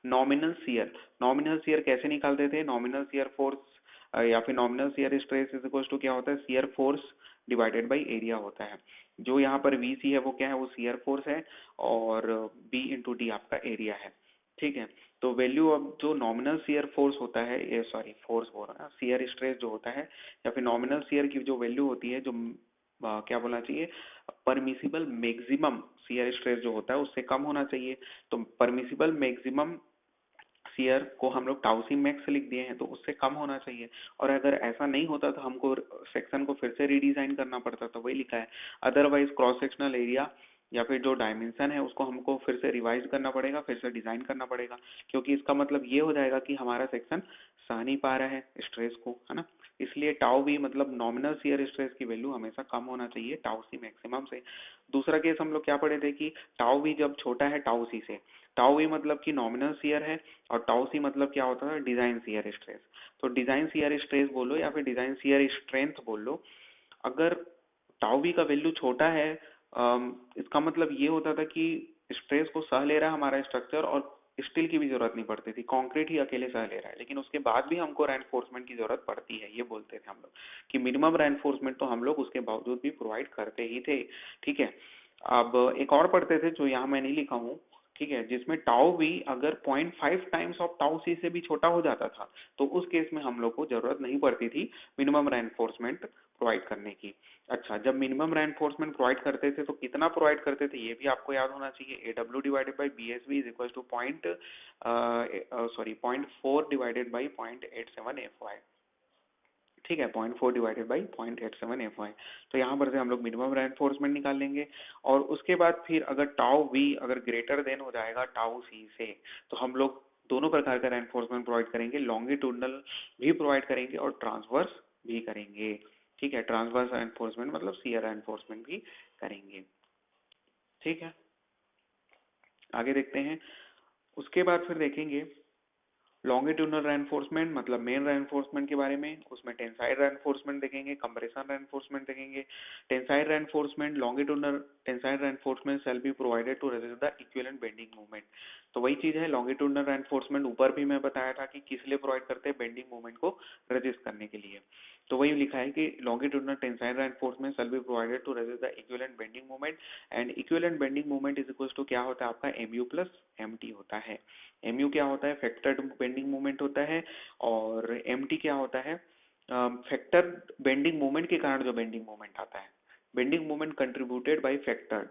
Nominal shear. नॉमिनल शियर कैसे निकालते थे? नॉमिनल शियर फोर्स या फिर nominal shear stress is equal to क्या होता है? Shear force divided by area होता है। जो यहाँ पर VC है वो क्या है? वो शियर फोर्स है और B इंटू डी आपका एरिया है। ठीक है, तो वैल्यू ऑफ जो नॉमिनल शियर फोर्स होता है, ये सॉरी फोर्स बोल रहा है, शियर स्ट्रेस जो होता है या फिर नॉमिनल शियर की जो वैल्यू होती है, जो क्या बोलना चाहिए, परमिसिबल मैक्सिमम शियर स्ट्रेस जो होता है उससे कम होना चाहिए। तो परमिसिबल मैक्सिमम शियर को हम लोग टाउ सी मैक्स लिख दिए हैं, तो उससे कम होना चाहिए। और अगर ऐसा नहीं होता तो हमको सेक्शन को फिर से रीडिजाइन करना पड़ता, तो वही लिखा है। अदरवाइज क्रॉस सेक्शनल एरिया या फिर जो डायमेंशन है उसको हमको फिर से रिवाइज करना पड़ेगा, फिर से डिजाइन करना पड़ेगा, क्योंकि इसका मतलब ये हो जाएगा कि हमारा सेक्शन सह नहीं पा रहा है स्ट्रेस को, है ना। इसलिए टाउ भी मतलब नॉमिनल शियर स्ट्रेस की वैल्यू हमेशा कम होना चाहिए टाउ सी मैक्सिमम से। दूसरा केस हम लोग क्या पढ़े थे कि टाउ भी जब छोटा है टाउ सी से। टाउ भी मतलब कि नॉमिनल शियर है और टाउ सी मतलब क्या होता है? Design shear stress. तो डिजाइन शियर स्ट्रेस बोलो या फिर डिजाइन शियर स्ट्रेंथ बोल लो। अगर टाउ बी का वैल्यू छोटा है, इसका मतलब ये होता था कि स्ट्रेस को सह ले रहा है हमारा स्ट्रक्चर और स्टील की भी जरूरत नहीं पड़ती थी, कंक्रीट ही अकेले सह ले रहा है। लेकिन उसके बाद भी हमको रेनफोर्समेंट की जरूरत पड़ती है, ये बोलते थे हम लोग कि मिनिमम रेनफोर्समेंट तो हम लोग उसके बावजूद भी प्रोवाइड करते ही थे। ठीक है, अब एक और पढ़ते थे जो यहाँ मैं नहीं लिखा हूँ, ठीक है, जिसमें टाउ वी अगर 0.5 टाइम्स ऑफ टाउ सी से भी छोटा हो जाता था तो उस केस में हम लोग को जरूरत नहीं पड़ती थी मिनिमम रेनफोर्समेंट प्रोवाइड करने की। अच्छा, जब मिनिमम रेनफोर्समेंट प्रोवाइड करते थे तो कितना प्रोवाइड करते थे ये भी आपको याद होना चाहिए। AW divided by BSV is equal two point 4 divided by 0.87 FY। ठीक है, 0.4 डिवाइडेड बाई 0.87 FY। तो यहाँ पर से हम लोग मिनिमम रेनफोर्समेंट निकाल लेंगे और उसके बाद फिर अगर टाउ वी अगर ग्रेटर देन हो जाएगा टाउ सी से तो हम लोग दोनों प्रकार का रेनफोर्समेंट प्रोवाइड करेंगे, लॉन्गिट्यूडनल भी प्रोवाइड करेंगे और ट्रांसवर्स भी करेंगे। ठीक है, ट्रांसवर्स रेनफोर्समेंट मतलब शियर रेनफोर्समेंट भी करेंगे। ठीक है, आगे देखते हैं। उसके बाद फिर देखेंगे लॉन्गिट्यूडनल रेनफोर्समेंट मतलब मेन रेनफोर्समेंट के बारे में, उसमें टेंसाइल रेनफोर्समेंट देखेंगे, कंप्रेशन रेनफोर्समेंट देखेंगे। Tensile reinforcement longitudinal tensile reinforcement shall be provided to resist the equivalent bending movement. तो वही चीज है, लॉन्गिट्यूडनल रेनफोर्समेंट ऊपर भी मैं बताया था कि किस लिए प्रोवाइड करते हैं, बेंडिंग मूवमेंट को रेजिस्ट करने के लिए। तो वही लिखा है कि longitudinal tensile reinforcement shall be provided to resist the equivalent bending movement and equivalent bending movement is equal to क्या होता है आपका MU प्लस MT होता है। MU क्या होता है, फैक्टर बेंडिंग मोमेंट होता है और MT क्या होता है, फैक्टर बेंडिंग मोमेंट के कारण जो बेंडिंग मोमेंट आता है, bending moment contributed by factor.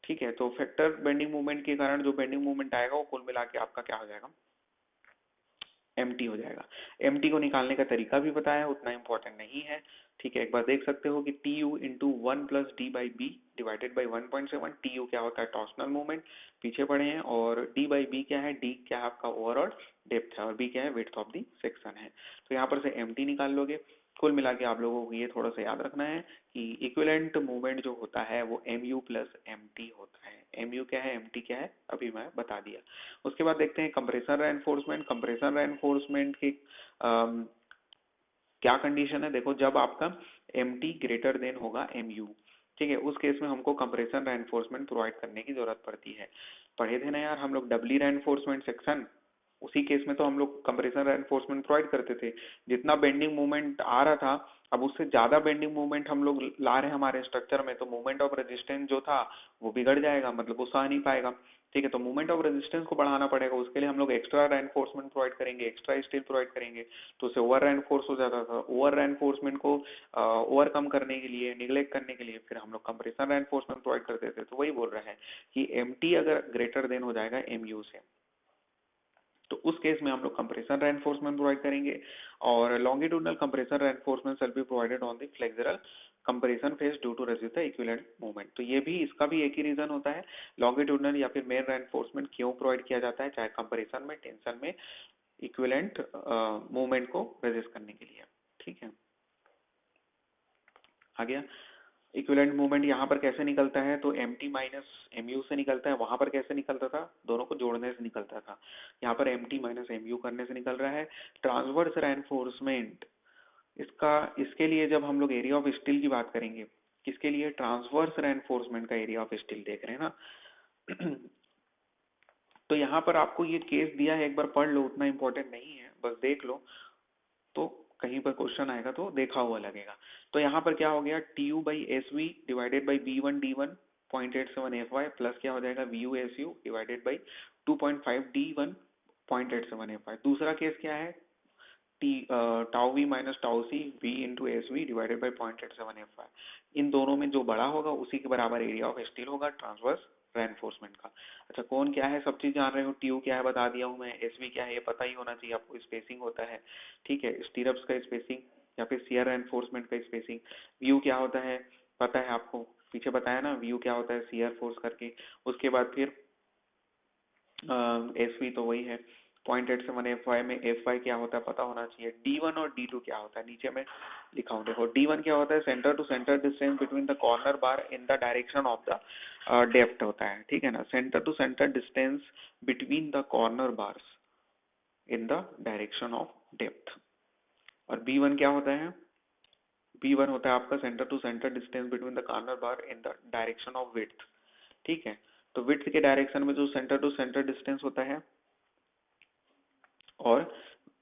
ठीक है, तो फैक्टर बेंडिंग मोमेंट के कारण जो बेंडिंग मोमेंट आएगा वो कुल मिला के आपका क्या हो जाएगा, MT हो जाएगा। MT को निकालने का तरीका भी बताया, उतना इंपॉर्टेंट नहीं है। ठीक है, एक बार देख सकते हो कि TU into 1 plus D by B divided by 1.7। TU क्या होता है, टॉर्सनल मूवमेंट, पीछे पड़े हैं, और D बाई बी क्या है, D क्या है आपका ओवरऑल डेप्थ है और B क्या है विड्थ ऑफ द सेक्शन है। तो यहाँ पर से MT निकाल लोगे। कुल मिला के आप लोगों को ये थोड़ा सा याद रखना है कि इक्विवेलेंट मूवमेंट जो होता है वो MU प्लस MT होता है। MU क्या है, MT क्या है, अभी मैं बता दिया। उसके बाद देखते हैं कंप्रेसर रेनफोर्समेंट। कंप्रेसर रेनफोर्समेंट की क्या कंडीशन है, देखो जब आपका MT ग्रेटर देन होगा MU, ठीक है, उस केस में हमको कंप्रेशन रेनफोर्समेंट प्रोवाइड करने की जरूरत पड़ती है। पढ़े थे ना यार हम लोग डबली रेनफोर्समेंट सेक्शन, उसी केस में तो हम लोग कंप्रेशन रेनफोर्समेंट प्रोवाइड करते थे। जितना बेंडिंग मूवमेंट आ रहा था, अब उससे ज्यादा बेंडिंग मूवमेंट हम लोग ला रहे हैं हमारे स्ट्रक्चर में, तो मूवमेंट ऑफ रेजिस्टेंस जो था वो बिगड़ जाएगा, मतलब वो सह नहीं पाएगा। ठीक है, तो मूवमेंट ऑफ रेजिस्टेंस को बढ़ाना पड़ेगा, उसके लिए हम लोग एक्स्ट्रा रेनफोर्समेंट प्रोवाइड करेंगे, एक्स्ट्रा स्टील प्रोवाइड करेंगे। तो उससे ओवर रेनफोर्स हो जाता था। ओवर रेनफोर्समेंट को ओवरकम करने के लिए, निगलेक्ट करने के लिए फिर हम लोग कंप्रेशन रेनफोर्समेंट प्रोवाइड करते थे। तो वही बोल रहा है कि MT अगर ग्रेटर देन हो जाएगा MU से तो उस केस में हम लोग कंप्रेशन रेनफोर्समेंट प्रोवाइड करेंगे। और longitudinal compression reinforcement shall be provided on the flexural compression face due to resist the equivalent movement. तो ये भी, इसका भी एक ही रीजन होता है, लॉन्गिट्यूडनल या फिर मेन रेनफोर्समेंट क्यों प्रोवाइड किया जाता है, चाहे कंप्रेशन में, टेंशन में, इक्विवेलेंट मूवमेंट को रेजिस्ट करने के लिए। ठीक है, आ गया। इक्विवेलेंट मूवमेंट यहाँ पर कैसे निकलता है, तो MT माइनस MU से निकलता है। वहां पर कैसे निकलता था, दोनों को जोड़ने से निकलता था। यहाँ पर MT माइनस MU करने से निकल रहा है। ट्रांसवर्स रेनफोर्समेंट, इसका, इसके लिए जब हम लोग एरिया ऑफ स्टील की बात करेंगे, किसके लिए, ट्रांसवर्स रेनफोर्समेंट का एरिया ऑफ स्टील देख रहे हैं ना। तो यहाँ पर आपको ये केस दिया है, एक बार पढ़ लो, उतना इंपॉर्टेंट नहीं है, बस देख लो, तो कहीं पर क्वेश्चन आएगा तो देखा हुआ लगेगा। तो यहाँ पर क्या हो गया, TU by SV divided by B1 D1 0.87 FY plus क्या हो जाएगा VU SU divided by 2.5 D1 0.87 FY। दूसरा केस क्या है, tau V minus tau C V into SV divided by 0.87 FY। इन दोनों में जो बड़ा होगा उसी के बराबर एरिया ऑफ स्टील होगा ट्रांसवर्स रेनफोर्समेंट का। अच्छा, कौन क्या है सब चीज जान रहे हो, TU क्या है बता दिया हूँ मैं, SV क्या है ये पता ही होना चाहिए आपको, स्पेसिंग होता है। ठीक है, स्टीरअप्स का स्पेसिंग या फिर शियर रेनफोर्समेंट का स्पेसिंग। VU क्या होता है पता है आपको, पीछे बताया ना, VU क्या होता है शियर फोर्स करके। उसके बाद फिर SV तो वही है 0.87 FY में FY क्या होता है पता होना चाहिए। D1 और D2 क्या होता है नीचे में लिखा हूँ, देखो D1 क्या होता है, centre to centre distance between the corner bar in the direction of the depth होता है। ठीक है ना, centre to centre distance between the corner bars in the direction of depth. और B1 क्या होता है, B1 होता है आपका centre to centre distance between the corner bar in the direction of width. ठीक है, तो विड्थ के डायरेक्शन में जो सेंटर टू सेंटर डिस्टेंस होता है, और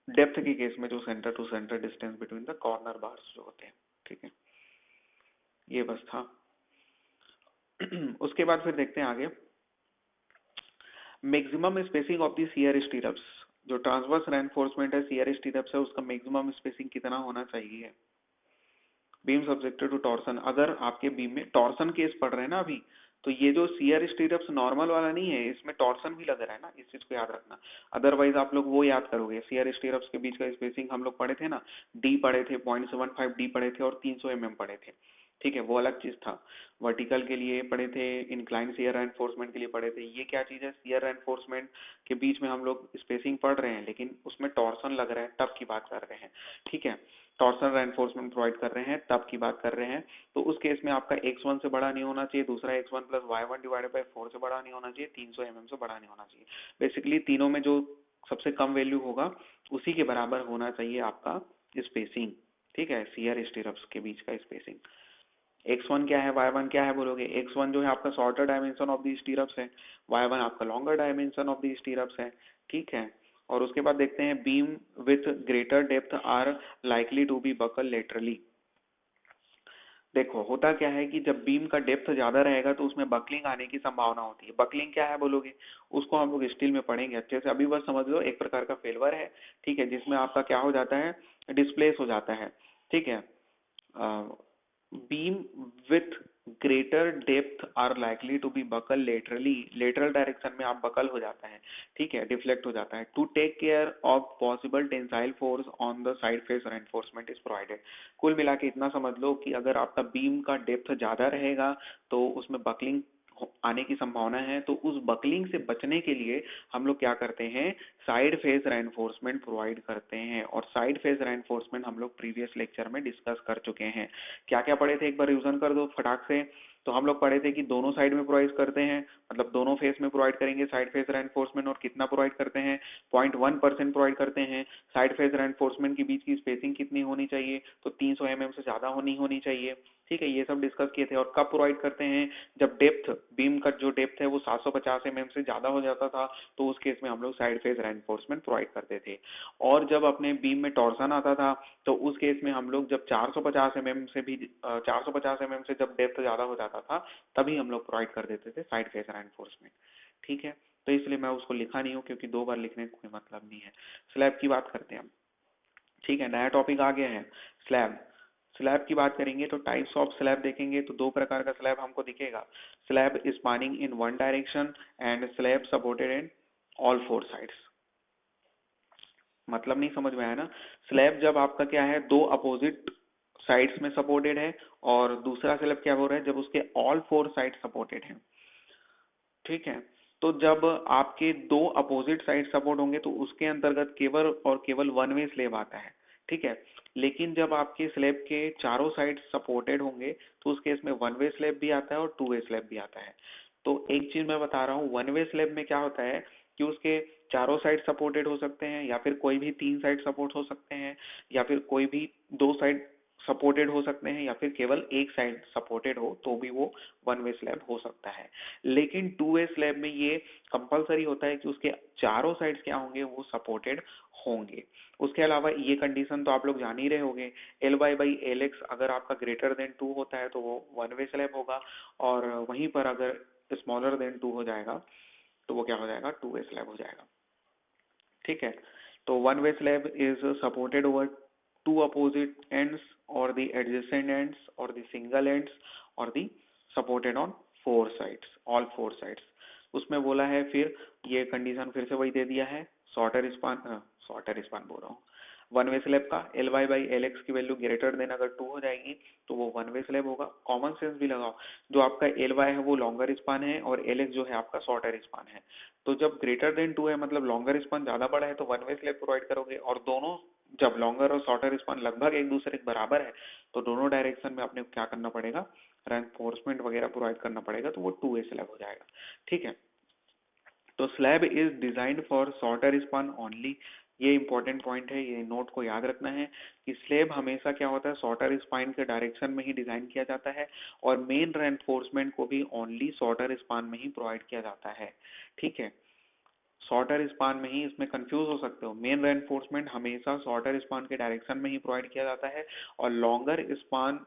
डेप्थ के केस में जो centre to centre distance between the corner bars जो होते हैं। ठीक है, ये बस था। उसके बाद फिर देखते हैं आगे, maximum spacing of the shear stirrups, जो ट्रांसवर्स रेनफोर्समेंट है शियर स्टीरप्स है, उसका मैक्सिमम स्पेसिंग कितना होना चाहिए। बीम सब्जेक्टेड टू टॉर्सन, अगर आपके बीम में टॉर्सन केस पड़ रहे हैं ना अभी, तो ये जो शियर स्टीरप्स नॉर्मल वाला नहीं है, इसमें टॉर्सन भी लग रहा है ना, इस चीज को याद रखना। अदरवाइज आप लोग वो याद करोगे, शियर स्टीरप्स के बीच का स्पेसिंग हम लोग पढ़े थे ना, डी पढ़े थे, 0.75 डी पढ़े थे और 300 mm पढ़े थे। ठीक है, वो अलग चीज था। वर्टिकल के लिए पढ़े थे, इंक्लाइन शियर एनफोर्समेंट के लिए पढ़े थे। ये क्या चीज है, शियर एनफोर्समेंट के बीच में हम लोग स्पेसिंग पढ़ रहे हैं, लेकिन उसमें टॉर्सन लग रहा है, तब की बात कर रहे हैं। ठीक है, टॉर्सन रेनफोर्समेंट प्रोवाइड कर रहे हैं तब की बात कर रहे हैं। तो उस केस में आपका x1 से बड़ा नहीं होना चाहिए, दूसरा x1 plus y1 divided by 4 से बड़ा नहीं होना चाहिए, 300 mm से बड़ा नहीं होना चाहिए। बेसिकली तीनों में जो सबसे कम वैल्यू होगा उसी के बराबर होना चाहिए आपका स्पेसिंग। ठीक है, शियर स्टीरप्स के बीच का स्पेसिंग। x1 क्या है, y1 क्या है बोलोगे, x1 जो है आपका shorter dimension of the stirrups है, y1 आपका longer dimension of the stirrups है। ठीक है, और उसके बाद देखते हैं beam with greater depth are likely to be buckle laterally. देखो होता क्या है कि जब बीम का डेप्थ ज्यादा रहेगा तो उसमें बकलिंग आने की संभावना होती है। बकलिंग क्या है बोलोगे, उसको हम लोग स्टील में पढ़ेंगे अच्छे से, अभी बस समझ लो एक प्रकार का फेल्वर है। ठीक है, जिसमें आपका क्या हो जाता है, डिस्प्लेस हो जाता है। ठीक है, beam with greater depth are likely to be buckle laterally, lateral direction में आप बकल हो जाता है। ठीक है, डिफ्लेक्ट हो जाता है। To take care of possible tensile force on the side face reinforcement is provided. कुल मिला के इतना समझ लो कि अगर आपका बीम का डेप्थ ज्यादा रहेगा तो उसमें बकलिंग आने की संभावना है, तो उस बकलिंग से बचने के लिए हम लोग क्या करते हैं, साइड फेस रेनफोर्समेंट प्रोवाइड करते हैं। और साइड फेस रेनफोर्समेंट हम लोग प्रीवियस लेक्चर में डिस्कस कर चुके हैं। क्या क्या पढ़े थे, एक बार रिवीजन कर दो फटाक से। तो हम लोग पढ़े थे कि दोनों साइड में प्रोवाइड करते हैं, मतलब दोनों फेस में प्रोवाइड करेंगे साइड फेस रेनफोर्समेंट। और कितना प्रोवाइड करते हैं, 0.1% प्रोवाइड करते हैं। साइड फेस रेनफोर्समेंट के बीच की स्पेसिंग कितनी होनी चाहिए, तो 300 mm से ज्यादा होनी चाहिए। ठीक है, ये सब डिस्कस किए थे। और कब प्रोवाइड करते हैं, जब डेप्थ, बीम का जो डेप्थ है वो 750 mm से ज्यादा हो जाता था, तो उस केस में हम लोग साइड फेस रेनफोर्समेंट प्रोवाइड करते थे। और जब अपने बीम में टॉर्सन आता था, तो उस केस में हम लोग जब 450 mm से भी 450 mm से जब डेप्थ ज्यादा हो जाता था, तभी हम लोग प्रोवाइड कर देते थे साइड फेस रेनफोर्समेंट। ठीक है, तो इसलिए मैं उसको लिखा नहीं हूँ, क्योंकि दो बार लिखने का कोई मतलब नहीं है। स्लैब की बात करते हैं हम। ठीक है, नया टॉपिक आ गया है, स्लैब। स्लैब की बात करेंगे तो टाइप्स ऑफ स्लैब देखेंगे तो दो प्रकार का स्लैब हमको दिखेगा। Slab spanning in one direction and slab supported in all four sides. मतलब नहीं समझ में आया ना। स्लैब जब आपका क्या है, दो अपोजिट साइड्स में सपोर्टेड है, और दूसरा स्लैब क्या हो रहा है, जब उसके ऑल फोर साइड सपोर्टेड है। ठीक है, तो जब आपके दो अपोजिट साइड सपोर्ट होंगे तो उसके अंतर्गत केवल और केवल वन वे स्लेब आता है। ठीक है, लेकिन जब आपके स्लेब के चारों साइड सपोर्टेड होंगे तो उस केस में वन वे स्लेब भी आता है और टू वे स्लेब भी आता है। तो एक चीज मैं बता रहा हूँ, वन वे स्लेब में क्या होता है कि उसके चारों साइड सपोर्टेड हो सकते हैं, या फिर कोई भी तीन साइड सपोर्ट हो सकते हैं, या फिर कोई भी दो साइड सपोर्टेड हो सकते हैं, या फिर केवल एक साइड सपोर्टेड हो तो भी वो वन वे स्लैब हो सकता है। लेकिन टू वे स्लैब में ये कंपलसरी होता है कि उसके चारों साइड्स क्या होंगे, वो सपोर्टेड होंगे। उसके अलावा ये कंडीशन तो आप लोग जान ही रहे होंगे, L Y by L X अगर आपका ग्रेटर देन 2 होता है तो वो वन वे स्लैब होगा, और वहीं पर अगर स्मॉलर देन 2 हो जाएगा तो वो क्या हो जाएगा, टू वे स्लैब हो जाएगा। ठीक है, तो one way slab is supported over two opposite ends और द एडजेसेंट एंड्स और द सिंगल एंड्स और the supported on four sides, all four sides. उसमें बोला है फिर, ये कंडीशन फिर से वही दे दिया है, शॉर्टर स्पान बोल रहा हूँ, वन वे स्लैब का L Y by L X की वैल्यू ग्रेटर देन अगर 2 हो जाएगी तो वो वन वे स्लैब होगा। कॉमन सेंस भी लगाओ, जो आपका एल वाई है वो लॉन्गर स्पान है और एल एक्स जो है आपका शॉर्टर स्पान है। तो जब ग्रेटर देन 2 है मतलब लॉन्गर स्पान ज्यादा बड़ा है तो वन वे स्लैब प्रोवाइड करोगे, और दोनों जब लॉन्गर और शॉर्टर स्पान लगभग एक दूसरे के बराबर है तो दोनों डायरेक्शन में आपने क्या करना पड़ेगा, रेनफोर्समेंट वगैरह प्रोवाइड करना पड़ेगा, तो वो टू वे स्लैब हो जाएगा। ठीक है, तो slab is designed for shorter span only. ये इंपॉर्टेंट पॉइंट है, ये नोट को याद रखना है कि स्लैब हमेशा क्या होता है, शॉर्टर स्पान के डायरेक्शन में ही डिजाइन किया जाता है, और मेन रेनफोर्समेंट को भी ओनली शॉर्टर स्पान में ही प्रोवाइड किया जाता है। ठीक है, शॉर्टर स्पान में ही, इसमें कंफ्यूज हो सकते हो, मेन रेनफोर्समेंट हमेशा शॉर्टर स्पान के डायरेक्शन में ही प्रोवाइड किया जाता है, और लॉन्गर स्पान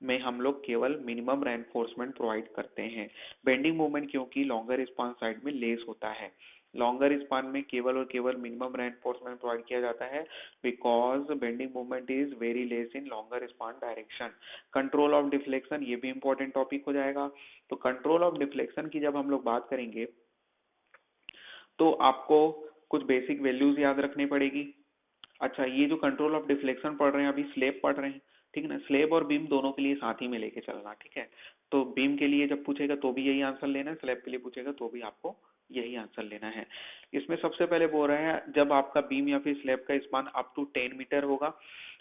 में हम लोग केवल मिनिमम रेनफोर्समेंट प्रोवाइड करते हैं। बेंडिंग मोमेंट क्योंकि लॉन्गर स्पान साइड में लेस होता है, लॉन्गर स्पान में केवल और केवल मिनिमम रेनफोर्समेंट प्रोवाइड किया जाता है because bending moment is very less in longer span direction. Control of deflection, ये भी इंपॉर्टेंट टॉपिक हो जाएगा। तो कंट्रोल ऑफ डिफ्लेक्शन की जब हम लोग बात करेंगे तो आपको कुछ बेसिक वैल्यूज याद रखनी पड़ेगी। अच्छा, ये जो कंट्रोल ऑफ डिफ्लेक्शन पढ़ रहे हैं अभी स्लेब पढ़ रहे हैं, ठीक है ना। स्लेब और बीम दोनों के लिए साथ ही में लेके चलना, ठीक है। तो बीम के लिए जब पूछेगा तो भी यही आंसर लेना है, स्लेब के लिए पूछेगा तो भी आपको यही आंसर लेना है। इसमें सबसे पहले बोल रहे हैं जब आपका बीम या फिर स्लेब का स्पान अप टू 10 मीटर होगा,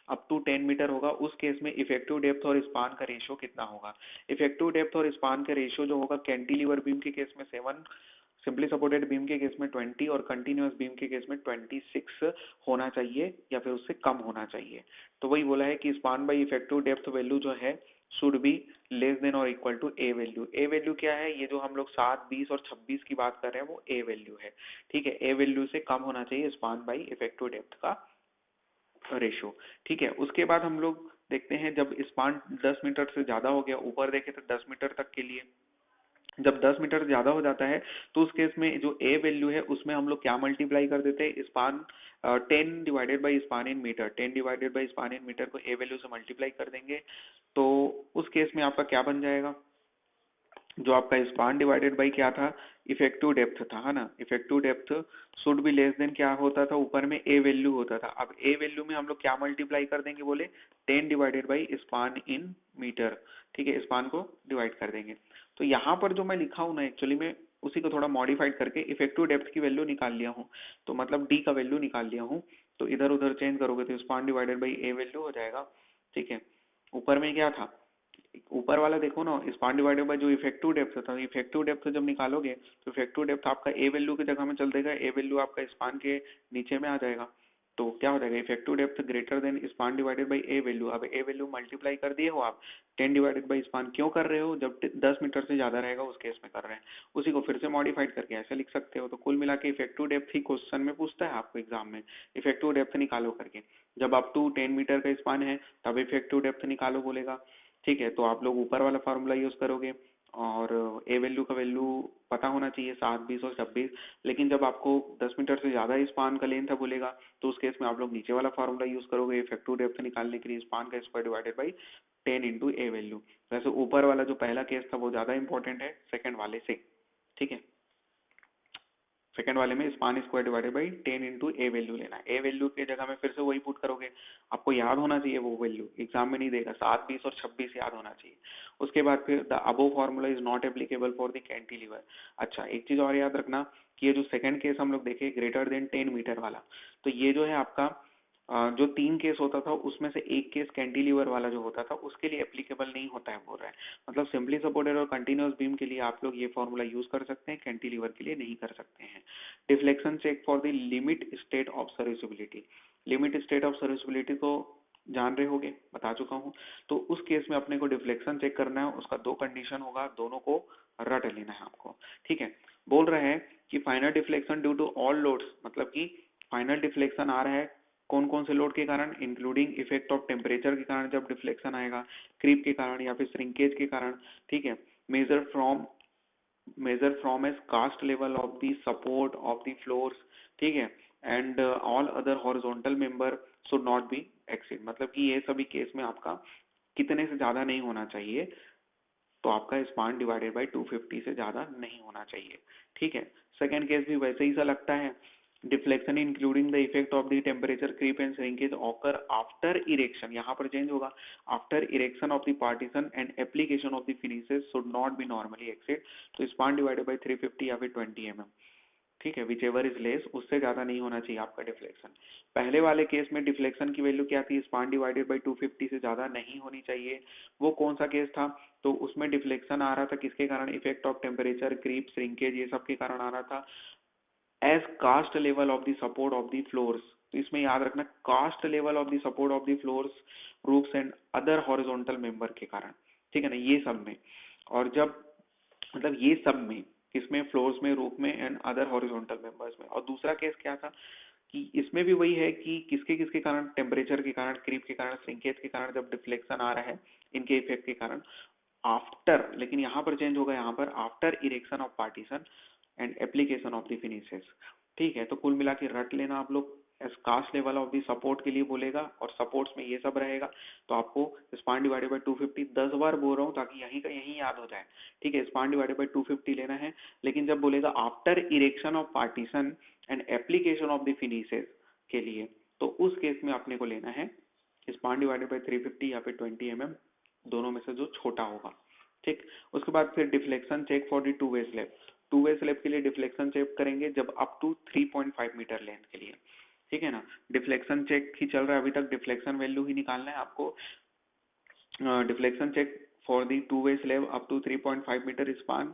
अप टू 10 मीटर होगा, उस केस में इफेक्टिव डेप्थ और स्पान का रेशियो कितना होगा। इफेक्टिव डेप्थ और स्पान का रेशियो जो होगा कैंटिलीवर बीम के केस में 7, सिंपली सपोर्टेड बीम के केस में 20 और कंटिन्यूअस बीम के केस में 26 होना चाहिए या फिर उससे कम होना चाहिए। तो वही बोला है कि span by effective depth value जो है शुड बी लेस देन और equal to A value. A value क्या है, ये जो हम लोग 7, 20 और 26 की बात कर रहे हैं वो ए वैल्यू है, ठीक है। ए वैल्यू से कम होना चाहिए स्पान बाई इफेक्टिव डेप्थ का रेशियो, ठीक है। उसके बाद हम लोग देखते हैं जब स्पान 10 मीटर से ज्यादा हो गया, ऊपर देखे तो 10 मीटर तक के लिए, जब 10 मीटर ज्यादा हो जाता है तो उस केस में जो ए वैल्यू है उसमें हम लोग क्या मल्टीप्लाई कर देते हैं, span 10 divided by span in metre, 10 divided by span in metre को ए वैल्यू से मल्टीप्लाई कर देंगे। तो उस केस में आपका क्या बन जाएगा, जो आपका स्पान डिवाइडेड बाई क्या था, इफेक्टिव डेप्थ था, है ना। Effective depth should be less then क्या होता था, ऊपर में ए वैल्यू होता था। अब ए वैल्यू में हम लोग क्या मल्टीप्लाई कर देंगे, बोले 10 divided by span in metre, ठीक है, स्पान को डिवाइड कर देंगे। तो यहाँ पर जो मैं लिखा हूँ ना, एक्चुअली में उसी को थोड़ा मॉडिफाइड करके इफेक्टिव डेप्थ की वैल्यू निकाल लिया हूँ, तो मतलब डी का वैल्यू निकाल लिया हूँ। तो इधर उधर चेंज करोगे तो span divided by A value हो जाएगा, ठीक है। ऊपर में क्या था, ऊपर वाला देखो ना, स्पान डिवाइडेड बाय जो इफेक्टिव डेप्थ था, इफेक्टिव डेप्थ जब निकालोगे तो इफेक्टिव डेप्थ आपका ए वैल्यू की जगह में चल देगा, ए वैल्यू आपका स्पान के नीचे में आ जाएगा। तो क्या हो जाएगा, effective depth greater than span divided bye ए वैल्यू। अब ए वैल्यू मल्टीप्लाई कर दिए हो आप, 10 डिवाइडेड बाय स्पान क्यों कर रहे हो, जब 10 मीटर से ज्यादा रहेगा उस केस में कर रहे हैं। उसी को फिर से मॉडिफाइड करके ऐसे लिख सकते हो। तो कुल मिला के इफेक्टिव डेप्थ ही क्वेश्चन में पूछता है आपको एग्जाम में, इफेक्टिव डेप्थ निकालो करके। जब अप टू 10 मीटर का स्पान है तब इफेक्टिव डेप्थ निकालो बोलेगा, ठीक है। तो आप लोग ऊपर वाला फार्मूला यूज करोगे और ए वैल्यू का वैल्यू पता होना चाहिए 7, 20 और 26। लेकिन जब आपको 10 मीटर से ज्यादा स्पान का लेंथ है बोलेगा तो उस केस में आप लोग नीचे वाला फार्मूला यूज करोगे इफेक्टिव डेप्थ निकालने के लिए, स्पान का square divided by 10 into A value. वैसे ऊपर वाला जो पहला केस था वो ज्यादा इंपॉर्टेंट है सेकंड वाले से, ठीक है। सेकंड वाले में span square divided by 10 into A value लेना है। ए वैल्यू की जगह में फिर से वही पुट करोगे, आपको याद होना चाहिए वो वैल्यू, एग्जाम में नहीं देगा, 7, 20 और 26 याद होना चाहिए। उसके बाद फिर the above formula is not applicable for the cantilever. अच्छा, एक चीज और याद रखना कि ये जो सेकंड केस हम लोग देखे ग्रेटर देन 10 मीटर वाला, तो ये जो है आपका जो 3 केस होता था उसमें से एक केस कैंटिलीवर वाला जो होता था उसके लिए एप्लीकेबल नहीं होता है बोल रहा है। मतलब सिंपली सपोर्टेड और कंटिन्यूअस बीम के लिए आप लोग ये फॉर्मूला यूज कर सकते हैं, कैंटिलीवर के लिए नहीं कर सकते हैं। Deflection check for the limit state of serviceability, limit state of serviceability तो जान रहे होगे, बता चुका हूँ। तो उस केस में अपने को डिफ्लेक्शन चेक करना है, उसका 2 कंडीशन होगा, दोनों को रट लेना है आपको, ठीक है। बोल रहे हैं कि final deflection due to all loads, मतलब कि फाइनल डिफ्लेक्शन आ रहा है कौन कौन से लोड के कारण, इंक्लूडिंग इफेक्ट ऑफ टेम्परेचर के कारण जब डिफ्लेक्शन आएगा, क्रीप के कारण या फिर श्रिंकेज के कारण, ठीक है। Measure from as cast level of the support of the floors, ठीक है, and all other horizontal member should not be exceed, मतलब कि ये सभी केस में आपका कितने से ज्यादा नहीं होना चाहिए, तो आपका स्पान डिवाइडेड बाय 250 से ज्यादा नहीं होना चाहिए, ठीक है। सेकंड केस भी वैसे ही सा लगता है, deflection including the effect of the temperature creep and shrinkage occur after erection, यहाँ पर चेंज होगा, after erection of the partition and application of the finishes should not be normally exceed, तो span divided by 350 या फिर 20 mm, ठीक है, which ever is less, उससे ज्यादा नहीं होना चाहिए आपका डिफ्लेक्शन। पहले वाले केस में डिफ्लेक्शन की वैल्यू क्या थी, स्पान डिवाइडेड बाय 250 से ज्यादा नहीं होनी चाहिए। वो कौन सा केस था, तो उसमें डिफ्लेक्शन आ रहा था किसके कारण, effect of temperature creep shrinkage ये सब के कारण आ रहा था, as cast level of the support of the floors. तो इसमें याद रखना cast level of the support of the floors, roofs and other horizontal member के कारण, ठीक है ना, ये सब में। और जब मतलब ये सब में किसमें, फ्लोर्स में, रूफ में एंड अदर हॉरिजॉन्टल मेंबर्स में। और दूसरा केस क्या था, कि इसमें भी वही है कि किसके किसके कारण, टेम्परेचर के कारण, क्रीप के कारण, श्रिंकेज के कारण जब डिफ्लेक्शन आ रहा है, इनके इफेक्ट के कारण आफ्टर, लेकिन यहाँ पर चेंज होगा, यहाँ पर after erection of partition and application of the finishes. ठीक है, तो कुल मिला के रट लेना आप लोग, cast level of the support के लिए बोलेगा और सपोर्ट्स में ये सब रहेगा। तो आपको स्पान डिवाइडेड बाय 250 10 बार बोल रहा हूँ ताकि यहीं का यहीं याद हो जाए। ठीक है, स्पान डिवाइडेड बाय 250 लेना है, लेकिन जब बोलेगा after erection of partition and application of the finishes के लिए, तो उस केस में अपने को लेना है स्पान डिवाइडेड बाय 350 या फिर 20 mm, दोनों में से जो छोटा होगा। ठीक, उसके बाद फिर deflection check for the two way slab. Two way slab के लिए डिफ्लेक्शन चेक करेंगे जब अप टू 3.5 मीटर लेंथ के लिए। ठीक है ना, डिफ्लेक्शन चेक ही चल रहा है अभी तक, डिफ्लेक्शन वैल्यू ही निकालना है आपको। Deflection check for the two way slab up to 3.5 metre span,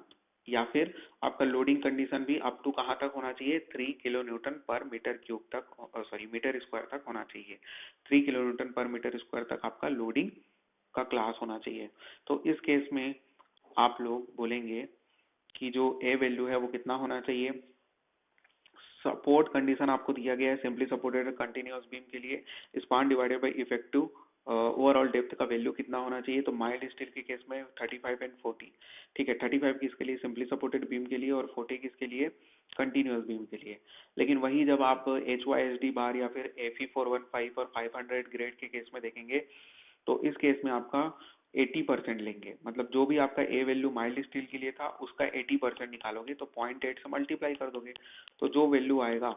या फिर आपका लोडिंग कंडीशन भी अप टू कहाँ तक होना चाहिए, 3 kilo newton per metre cube तक, सॉरी मीटर स्क्वायर तक होना चाहिए। 3 kilo newton per metre square तक आपका लोडिंग का क्लास होना चाहिए। तो इस केस में आप लोग बोलेंगे कि जो ए वैल्यू है वो कितना होना चाहिए। सपोर्ट कंडीशन आपको दिया गया है सिंपली सपोर्टेड कंटिन्यूअस बीम के लिए, span divided bye effective overall depth का वैल्यू कितना होना चाहिए। तो माइल्ड स्टील के केस में 35 एंड 40। ठीक है, 35 किसके लिए, सिंपली सपोर्टेड बीम के लिए, और 40 किसके लिए, कंटिन्यूअस बीम के लिए। लेकिन वही जब आप HYSD बार या फिर FE415 और 500 ग्रेड के केस में देखेंगे, तो इस केस में आपका 80% लेंगे, मतलब जो भी आपका ए वैल्यू माइल्ड स्टील के लिए था उसका 80% निकालोगे तो 0.8 से मल्टीप्लाई कर दोगे, तो जो वैल्यू आएगा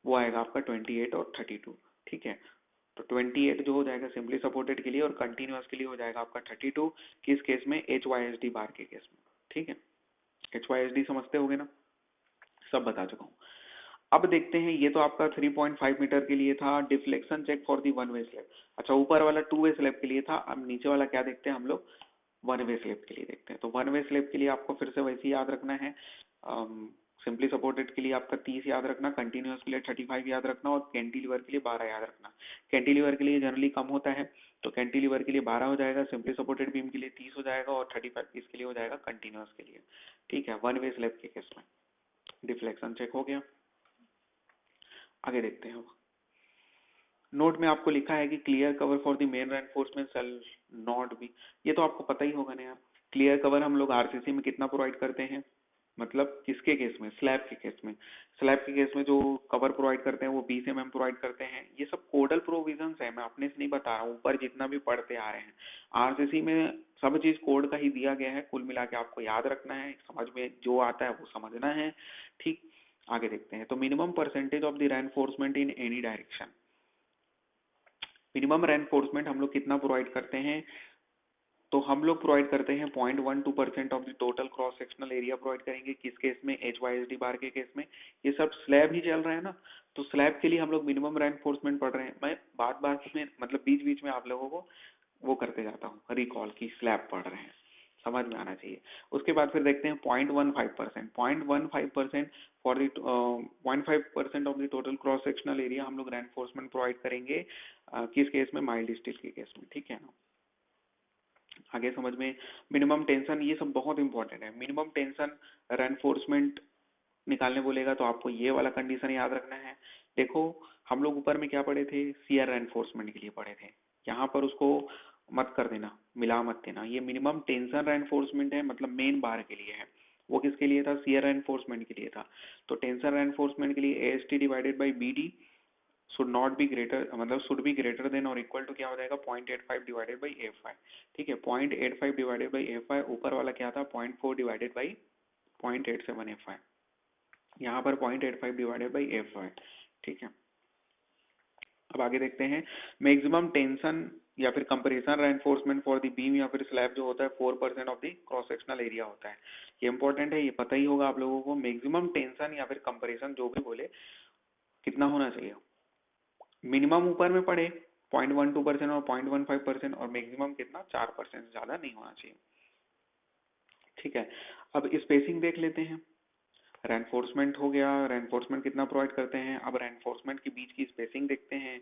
वो आएगा आपका 28 और 32। ठीक है, तो 28 जो हो जाएगा सिंपली सपोर्टेड के लिए, और कंटिन्यूअस के लिए हो जाएगा आपका 32, किस केस में, HYSD बार के केस में। ठीक है, HYSD समझते होगे ना, सब बता चुका हूँ। अब देखते हैं, ये तो आपका 3.5 मीटर के लिए था, deflection check for the one way slab. अच्छा, ऊपर वाला टू वे स्लैब के लिए था, अब नीचे वाला क्या देखते हैं हम लोग, वन वे स्लैब के लिए देखते हैं। तो वन वे स्लैब के लिए आपको फिर से वैसे ही याद रखना है, सिंपली सपोर्टेड के लिए आपका 30 याद रखना, कंटिन्यूअस के लिए 35 याद रखना, और कैंटिलीवर के लिए 12 याद रखना। कैंटिलीवर के लिए जनरली कम होता है, तो कैंटिलीवर के लिए 12 हो जाएगा, सिंपली सपोर्टेड बीम के लिए 30 हो जाएगा, और 35 इसके लिए हो जाएगा कंटिन्यूअस के लिए। ठीक है, वन वे स्लैब के केस में डिफ्लेक्शन चेक हो गया। आगे देखते हैं। नोट में आपको लिखा है कि clear cover for the main reinforcement shall not be, ये तो आपको पता ही होगा ना यार। क्लियर कवर हम लोग आरसीसी में कितना प्रोवाइड करते हैं, मतलब किसके केस में, स्लैब के केस में। स्लैब के केस में जो कवर प्रोवाइड करते हैं वो 20 mm प्रोवाइड करते हैं। ये सब कोडल प्रोविजंस है, मैं अपने से नहीं बता रहा हूँ, ऊपर जितना भी पढ़ते आ रहे हैं आरसीसी में सब चीज कोड का ही दिया गया है। कुल मिला के आपको याद रखना है, समझ में जो आता है वो समझना है। ठीक, आगे देखते हैं। तो minimum percentage of the reinforcement in any direction, minimum reinforcement हम लोग कितना प्रोवाइड करते हैं, तो हम लोग प्रोवाइड करते हैं 0.12% of the total cross sectional area provide करेंगे। किस केस में, HYSD बार के केस में। ये सब स्लैब ही चल रहा है ना, तो स्लैब के लिए हम लोग मिनिमम रेनफोर्समेंट पढ़ रहे हैं। मैं बात बात में मतलब बीच बीच में आप लोगों को वो करते जाता हूँ रिकॉल की स्लैब पढ़ रहे हैं, समझ में आना चाहिए। उसके बाद फिर देखते हैं 0.15%, 0.15% for the 0.5% of the total cross sectional area हम लोग रेनफोर्समेंट प्रोवाइड करेंगे किस केस में, माइल्ड स्टील के केस में। ठीक है ना, आगे समझ में। मिनिमम टेंशन, ये सब बहुत इंपॉर्टेंट है। मिनिमम टेंशन रेनफोर्समेंट निकालने बोलेगा तो आपको ये वाला कंडीशन याद रखना है। देखो, हम लोग ऊपर में क्या पढ़े थे, शियर रेनफोर्समेंट के लिए पढ़े थे, यहाँ पर उसको मत कर देना, मिला मत देना। ये मिनिमम टेंशन रेनफोर्समेंट है, मतलब मेन बार के लिए है। वो किसके लिए था, शियर रेनफोर्समेंट के लिए था। तो टेंशन रेनफोर्समेंट के लिए AST divided by BD should not be greater, मतलब शुड बी ग्रेटर देन और इक्वल टू क्या हो जाएगा, 0.85 डिवाइडेड बाई FI। ठीक है, 0.85 डिवाइडेड बाई FI, ऊपर वाला क्या था, 0.4 डिवाइडेड बाई 0.87 FI, यहाँ पर 0.85 डिवाइडेड बाई FI। ठीक है, अब आगे देखते हैं। मैक्सिमम टेंशन या फिर compression reinforcement for the beam या फिर स्लैब जो होता है 4% of the cross sectional area होता है। ये इंपॉर्टेंट है, ये पता ही होगा आप लोगों को। मैक्सिमम टेंशन या फिर कंप्रेशन जो भी बोले, कितना होना चाहिए, मिनिमम ऊपर में पढ़े 0.12% और 0.15%, और मैक्सिमम कितना, 4%, ज्यादा नहीं होना चाहिए। ठीक है, अब स्पेसिंग देख लेते हैं। रेनफोर्समेंट हो गया, रेनफोर्समेंट कितना प्रोवाइड करते हैं। अब रेनफोर्समेंट के बीच की स्पेसिंग देखते हैं।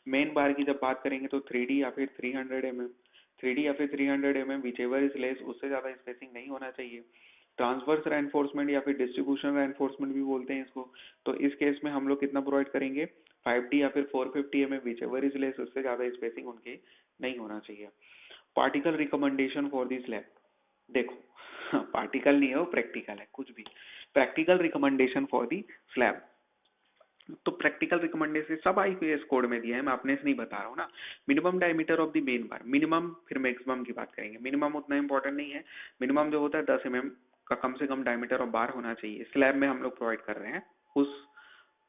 मेन बार की जब बात करेंगे तो 3D या फिर 300 mm, 3D या फिर 300 mm विचेवर इज लेस, उससे ज्यादा स्पेसिंग नहीं होना चाहिए। ट्रांसवर्स रेनफोर्समेंट या फिर डिस्ट्रीब्यूशन रेनफोर्समेंट भी बोलते हैं इसको। तो इस केस में हम लोग कितना प्रोवाइड करेंगे, 5D या फिर 450 mm, which ever is less, उससे ज्यादा स्पेसिंग उनके नहीं होना चाहिए। Particle recommendation for the slab, देखो पार्टिकल नहीं है वो, प्रैक्टिकल है, कुछ भी। Practical recommendation for the slab, तो प्रैक्टिकल रिकमेंडेशन सब आईपीएस कोड में दिया है, मैं अपने से नहीं बता रहा हूँ ना। Minimum diameter of the main bar, minimum, फिर मैक्सिमम की बात करेंगे। मिनिमम उतना इंपॉर्टेंट नहीं है, मिनिमम जो होता है 10 mm का कम से कम डायमीटर ऑफ बार होना चाहिए। स्लैब में हम लोग प्रोवाइड कर रहे हैं, उस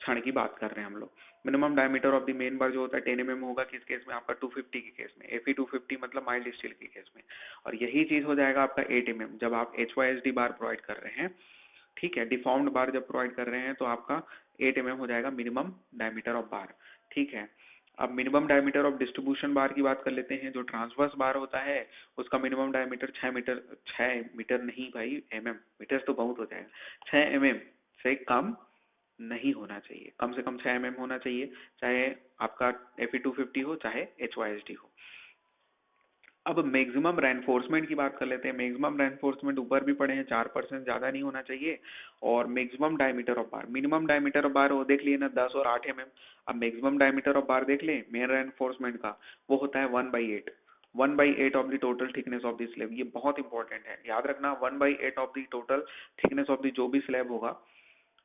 क्षण की बात कर रहे हैं हम लोग। Minimum diameter of the main बार जो होता है 10 mm होगा, किस केस में, आपका 250 के केस में, Fe 250 मतलब माइल्ड स्टील के केस में। और यही चीज हो जाएगा आपका 8 mm जब आप HYSD बार प्रोवाइड कर रहे हैं, ठीक है। डिफॉर्म्ड बार जब प्रोवाइड कर रहे हैं तो आपका 8 mm हो जाएगा मिनिमम डायमीटर ऑफ बार, ठीक है। अब मिनिमम डायमीटर ऑफ डिस्ट्रीब्यूशन बार की बात कर लेते हैं। जो ट्रांसवर्स बार होता है उसका मिनिमम डायमीटर 6 मीटर नहीं भाई, मीटर तो बहुत हो जाएगा, 6 mm से कम नहीं होना चाहिए, कम से कम 6 mm होना चाहिए, चाहे आपका Fe 250 हो चाहे HYSD हो। अब मैक्सिमम रेनफोर्समेंट की बात कर लेते हैं। मैक्सिमम रेनफोर्समेंट ऊपर भी पड़े हैं, 4%, ज्यादा नहीं होना चाहिए। और maximum diameter of bar, minimum diameter of बार वो देख लिए ना, 10 और 8 mm। अब मैक्सिमम डायमीटर ऑफ बार देख ले मेन रेनफोर्समेंट का, वो होता है 1/8, 1/8 of the total thickness of the slab. ये बहुत इंपॉर्टेंट है, याद रखना, 1/8 of the total thickness of the जो भी स्लैब होगा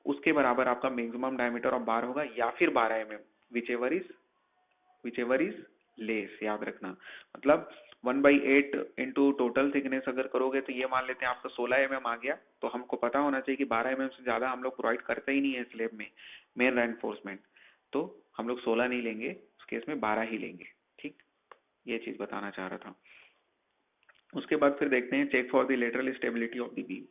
उसके बराबर आपका मैक्सिमम डायमीटर ऑफ बार होगा, या फिर 12 mm, which ever is less, याद रखना। मतलब 1/8 इंटू टोटल थिकनेस अगर करोगे तो ये मान लेते हैं आपका 16 mm आ गया, तो हमको पता होना चाहिए कि 12 mm से ज्यादा हम लोग प्रोवाइड करते ही नहीं है स्लैब में मेन रेनफोर्समेंट, तो हम लोग 16 नहीं लेंगे, उस केस में 12 ही लेंगे, ठीक। ये चीज बताना चाह रहा था। उसके बाद फिर देखते हैं check for the lateral stability of the beam.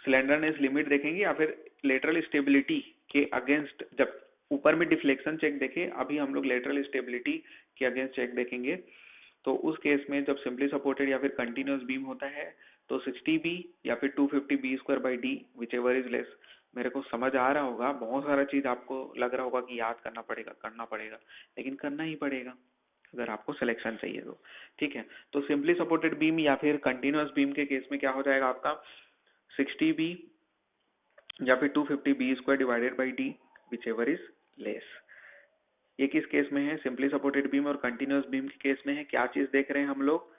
Slenderness limit देखेंगे या फिर लेटरल स्टेबिलिटी के अगेंस्ट, जब ऊपर में डिफ्लेक्शन चेक देखे, अभी हम लोग लेटरल स्टेबिलिटी के अगेंस्ट चेक देखेंगे। तो उस केस में जब सिंपली सपोर्टेड या फिर कंटिन्यूअस बीम होता है तो 60B या फिर 250B²/d, which ever is less. मेरे को समझ आ रहा होगा, बहुत सारा चीज आपको लग रहा होगा कि याद करना पड़ेगा, लेकिन करना ही पड़ेगा अगर आपको सिलेक्शन चाहिए तो, ठीक है। तो सिंपली सपोर्टेड बीम या फिर कंटिन्यूअस बीम के केस में क्या हो जाएगा आपका, 60B या फिर 250B²/d, which ever is less. ये किस केस में है, सिंपली सपोर्टेड बीम और कंटिन्यूअस बीम के केस में है। क्या चीज देख रहे हैं हम लोग,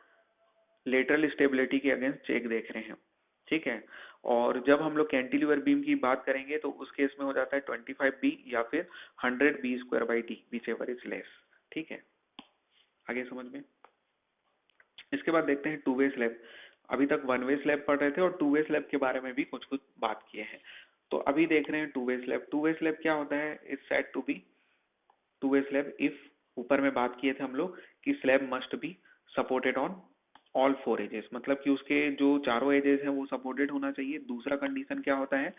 लेटरल स्टेबिलिटी के अगेंस्ट चेक देख रहे हैं, ठीक है। और जब हम लोग कैंटिलीवर बीम की बात करेंगे तो उस केस में हो जाता है 25B या फिर 100B²/d, which ever is less, ठीक है। आगे समझ में। इसके बाद देखते हैं टू वे स्लैब। अभी तक वन वे स्लैब पढ़ रहे थे और टू वे स्लैब के बारे में भी कुछ कुछ बात किए हैं। तो अभी देख रहे हैं two way slab. Two way slab क्या होता है, is said to be two way slab if, ऊपर में बात किए थे हम लोग कि slab must be supported on all 4 edges, मतलब कि उसके जो चारों एजेस हैं वो सपोर्टेड होना चाहिए। दूसरा कंडीशन क्या होता है,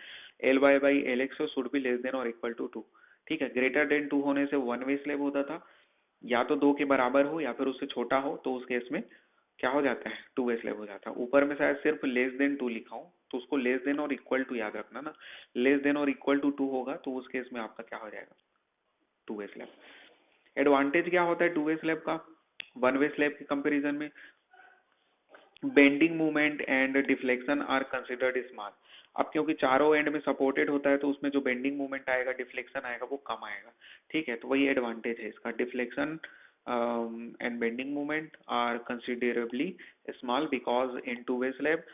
Ly/Lx should be less than और इक्वल टू 2, ठीक है। ग्रेटर देन 2 होने से वन वे स्लैब होता था, या तो 2 के बराबर हो या फिर उससे छोटा हो, तो उस केस में क्या हो जाता है, टू वे स्लैब हो जाता है। ऊपर में शायद सिर्फ लेस देन 2 लिखा हो, तो उसको लेस देन और इक्वल टू याद रखना ना, लेस देन और इक्वल टू 2 होगा तो उस केस में आपका क्या हो जाएगा, टू वे स्लैब। एडवांटेज क्या होता है टू वे स्लैब का वन वे स्लैब के कंपैरिजन में, bending movement and deflection are considered small. अब क्योंकि चारों एंड में सपोर्टेड होता है तो उसमें जो बेंडिंग मूवमेंट आएगा, डिफ्लेक्शन आएगा, वो कम आएगा, ठीक है। तो वही एडवांटेज है इसका, deflection and bending movement are considerably small because in two way slab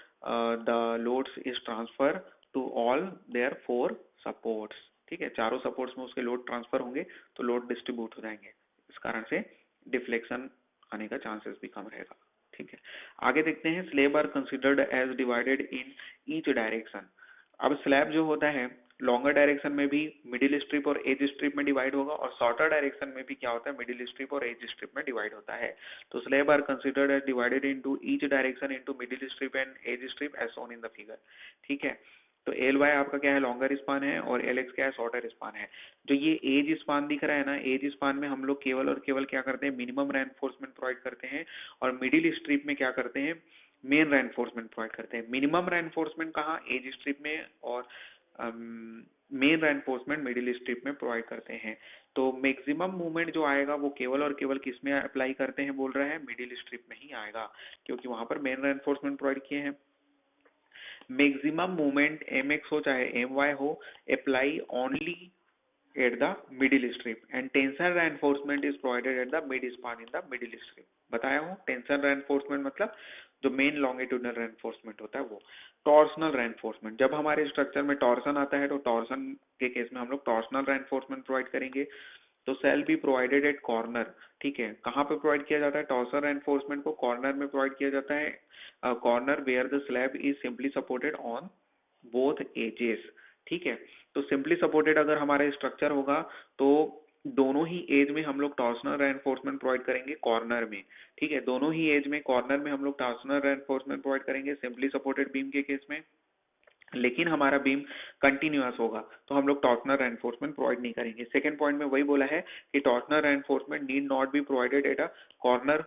the loads is transfer to all their 4 supports, ठीक है। चारों सपोर्ट्स में उसके लोड ट्रांसफर होंगे तो लोड डिस्ट्रीब्यूट हो जाएंगे, इस कारण से डिफ्लेक्शन आने का चांसेस भी कम रहेगा, ठीक है। आगे देखते हैं, slab are considered as divided in each direction. अब स्लैब जो होता है लॉन्गर डायरेक्शन में भी मिडिल स्ट्रिप और एज स्ट्रिप में डिवाइड होगा, और शॉर्टर डायरेक्शन में भी क्या होता है, मिडिल स्ट्रिप और एज स्ट्रिप में डिवाइड होता है। तो slab are considered as divided into each direction into middle strip and edge strip as shown in the figure, ठीक है। तो एल वाई आपका क्या है, लॉन्गर स्पान है, और एल एक्स क्या है, शॉर्टर स्पान है। जो ये एज स्पान दिख रहा है ना, एज स्पान में हम लोग केवल और केवल क्या करते हैं, मिनिमम रेनफोर्समेंट प्रोवाइड करते हैं, और मिडिल स्ट्रिप में क्या करते हैं, मेन रेनफोर्समेंट प्रोवाइड करते हैं। मिनिमम रेनफोर्समेंट कहाँ, एज स्ट्रिप में, और मेन रेनफोर्समेंट मिडिल स्ट्रिप में प्रोवाइड करते हैं। तो मैक्सिमम मूवमेंट जो आएगा वो केवल और केवल किस में अप्लाई करते हैं बोल रहे हैं, मिडिल स्ट्रिप में ही आएगा, क्योंकि वहां पर मेन रेनफोर्समेंट प्रोवाइड किए हैं। मैक्सिमम मूवमेंट एम एक्स हो चाहे एम वाई हो, apply only at the middle strip and tensile reinforcement is provided at the mid span in the middle strip। बताया हूँ टेंशन रेनफोर्समेंट मतलब जो मेन लॉन्गिट्यूडनल रेनफोर्समेंट होता है वो। टॉर्सनल रेनफोर्समेंट, जब हमारे स्ट्रक्चर में टॉर्सन आता है तो टॉर्सन के केस में हम लोग टॉर्सनल रेनफोर्समेंट प्रोवाइड करेंगे। तो shall be provided at corner, ठीक है, कहाँ पे प्रोवाइड किया जाता है टॉर्सनल रेनफोर्समेंट को, कॉर्नर में प्रोवाइड किया जाता है, corner where the slab is simply supported on both edges, ठीक है। तो सिंपली सपोर्टेड अगर हमारा स्ट्रक्चर होगा तो दोनों ही एज में हम लोग टॉर्सनल रेनफोर्समेंट प्रोवाइड करेंगे कॉर्नर में, ठीक है, दोनों ही एज में कॉर्नर में हम लोग टॉर्सनल रेनफोर्समेंट प्रोवाइड करेंगे सिंपली सपोर्टेड बीम के केस में। लेकिन हमारा बीम कंटिन्यूअस होगा तो हम लोग टॉर्सनल रेनफोर्समेंट प्रोवाइड नहीं करेंगे। सेकंड पॉइंट में वही बोला है कि torsional reinforcement need not be provided at a corner